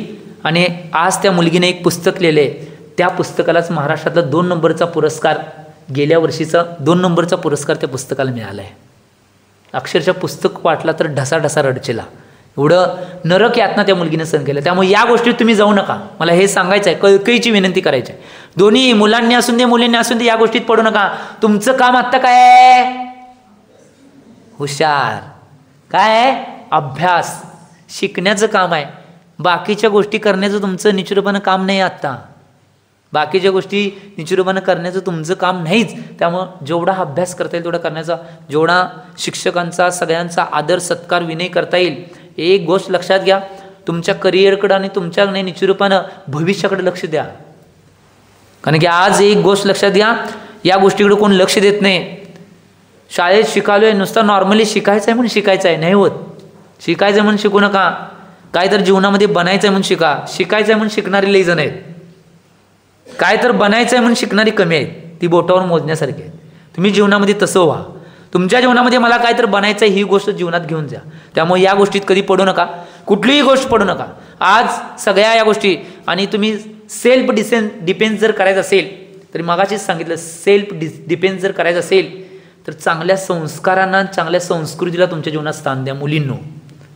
आणि आज त्या मुलगीने एक पुस्तक लिहिलं आहे. त्या पुस्तकालाच महाराष्ट्रातला 2 नंबरचा पुरस्कार, गेल्या वर्षीचा 2 नंबरचा पुरस्कार त्या पुस्तकाला मिळाला आहे. अक्षरशः पुस्तक वाटला तर ढसा रडचेला, एवढं नरक यातना त्या मुलगीने सहन केलं. त्यामुळे या गोष्टीत तुम्ही जाऊ नका. मला हे सांगायचं आहे, कळकळीची विनंती करायची आहे. दोन्ही मुलांनी असून दे मुलींनी असून दे या गोष्टीत पडू नका. तुमचं काम आत्ता काय आहे? हुशार. काय आहे? अभ्यास, शिकण्याचं काम आहे. बाकीच्या गोष्टी करण्याचं तुमचं निश्चितपणे काम नाही. आत्ता बाकीच्या गोष्टी निश्चितपणे करण्याचं तुमचं काम नाहीच. त्यामुळं जेवढा अभ्यास करता येईल तेवढा करण्याचा, जेवढा शिक्षकांचा सगळ्यांचा आदर सत्कार विनय करता येईल. एक गोष्ट लक्षात घ्या, तुमच्या करिअरकडं आणि तुमच्या निश्चितपणे भविष्याकडे लक्ष द्या. कारण की आज एक गोष्ट लक्षात घ्या, या गोष्टीकडे कोण लक्ष देत नाही. शाळेत शिकालोय, नुसतं नॉर्मली शिकायचं आहे म्हणून शिकायचं आहे, नाही होत. शिकायचं आहे म्हणून शिकू नका. काय तर जीवनामध्ये बनायचं आहे म्हणून शिका. शिकायचं आहे म्हणून शिकणारी लई जण आहेत, काय तर बनायचं आहे म्हणून शिकणारी कमी आहेत. ती बोटावर मोजण्यासारखी आहेत. तुम्ही जीवनामध्ये तसं व्हा. तुमच्या जीवनामध्ये मला काय तर बनायचं आहे ही गोष्ट जीवनात घेऊन जा. त्यामुळे या गोष्टीत कधी पडू नका, कुठलीही गोष्ट पडू नका. आज सगळ्या या गोष्टी, आणि तुम्ही सेल्फ डिफेन्स जर करायचं असेल तर मगाशीच सांगितलं, सेल्फ डिफेन्स जर करायचं असेल तर चांगल्या संस्कारांना, चांगल्या संस्कृतीला तुमच्या जीवनात स्थान द्या. मुलींनो,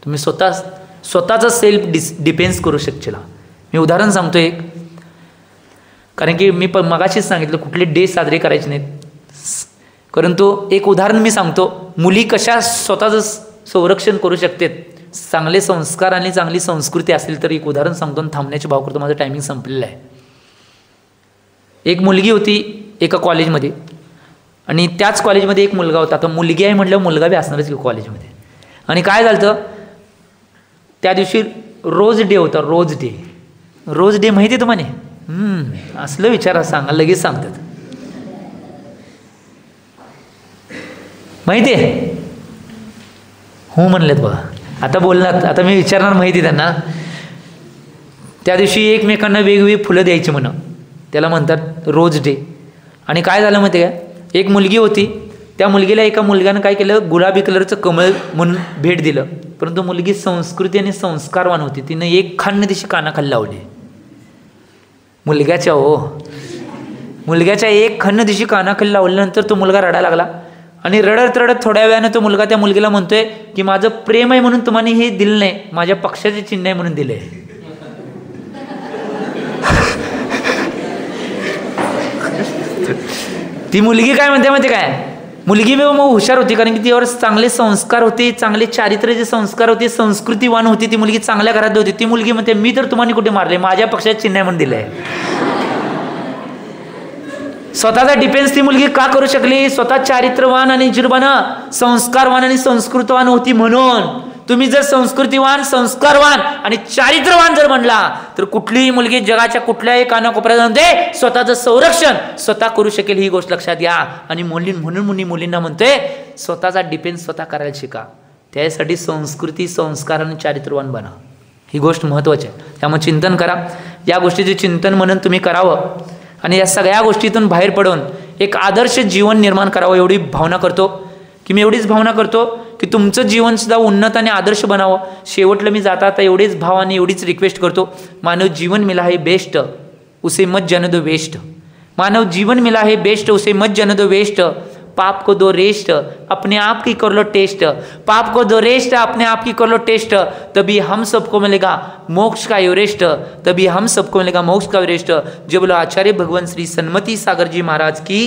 तुम्ही स्वतःचा सेल्फ डिफेन्स करू शकशील. मी उदाहरण सांगतो एक, कारण की मी मगाशीच सांगितलं कुठले डे साजरे करायचे नाहीत, परंतु एक उदाहरण मी सांगतो. मुली कशा स्वतःचं संरक्षण करू शकतात, चांगले संस्कार आणि चांगली संस्कृती असेल तर एक उदाहरण सांगतो आणि थांबण्याचे भाव करतो. माझं टायमिंग संपलेलं आहे. एक मुलगी होती, एका कॉलेजमध्ये, आणि त्याच कॉलेजमध्ये एक मुलगा होता. आता मुलगी आहे म्हटलं मुलगा बी असणारच की कॉलेजमध्ये. आणि काय झालं त्या दिवशी रोज डे होता. Rose day. रोज डे माहिती आहे तुम्हाला? असलं विचारा सांगा लगेच सांगतात. माहिती आहे? हो म्हणलेत बघा. आता बोलणार, आता मी विचारणार माहिती त्यांना. त्या दिवशी एकमेकांना वेगवेगळी फुलं द्यायची म्हणा, त्याला म्हणतात रोज डे. आणि काय झालं माहिती आहे का, एक मुलगी होती, त्या मुलगीला एका मुलग्यानं काय केलं, गुलाबी कलरचं कमळ म्हणून भेट दिलं. परंतु मुलगी संस्कृती आणि संस्कारवान होती, तिनं एक खान्न दिशी कानाखाली लावली. मुलग्याच्या मुलग्याच्या एक खन्न दिशी कानाखाली लावल्यानंतर तो मुलगा रडायला लागला. आणि रडत रडत थोड्या वेळानं तो मुलगा त्या मुलगीला म्हणतोय की माझं प्रेम आहे म्हणून तुम्हाला हे दिलं नाही, माझ्या पक्षाचे चिन्ह आहे म्हणून दिलंय. ती मुलगी काय म्हणते माहिती काय, मुलगी मग हुशार होती, कारण की तिच्यावर चांगले संस्कार होते, चांगले चारित्र्याचे संस्कार होते, संस्कृतीवान होती ती मुलगी, चांगल्या घरात होती. ती मुलगी म्हणते मी तर तुम्हाला कुठे मारले, माझ्या पक्षाचे चिन्ह आहे म्हणून दिलंय. स्वतःचा डिफेन्स ती मुलगी का करू शकली, स्वतः चारित्र्यवान आणि निर्भण संस्कारवान आणि संस्कृतवान होती म्हणून. तुम्ही जर संस्कृतीवान, संस्कारवान आणि चारित्र्यवान जर म्हणला तर कुठलीही मुलगी जगाच्या कुठल्याही कानाकोपऱ्यात स्वतःचं संरक्षण स्वतः करू शकेल, ही गोष्ट लक्षात घ्या. आणि म्हणून मुलींना म्हणतोय स्वतःचा डिफेन्स स्वतः करायला शिका. त्यासाठी संस्कृती, संस्कार आणि चारित्र्यवान बना, ही गोष्ट महत्त्वाची आहे. त्यामुळे चिंतन करा, या गोष्टीचे चिंतन म्हणून तुम्ही करावं आणि या सगळ्या गोष्टीतून बाहेर पडून एक आदर्श जीवन निर्माण करावं, एवढी भावना करतो. की मी एवढीच भावना करतो की तुमचं जीवन सुद्धा उन्नत आणि आदर्श बनावं. शेवटलं मी जाता आता एवढीच भावाने एवढीच रिक्वेस्ट करतो, मानव जीवन मिला है बेस्ट उसे मत जाने दो वेस्ट. मानव जीवन मिला है बेस्ट उसे मत जाने दो वेस्ट. पाप को दो रेस्ट, अपने आप की कर लो टेस्ट. पाप को दो रेस्ट, अपने आप की कर लो टेस्ट. तभी हम सबको मिलेगा मोक्ष का एवरेस्ट. तभी हम सबको मिलेगा मोक्ष का एवरेस्ट. जय बोलो आचार्य भगवान श्री सन्मति सागर जी महाराज की.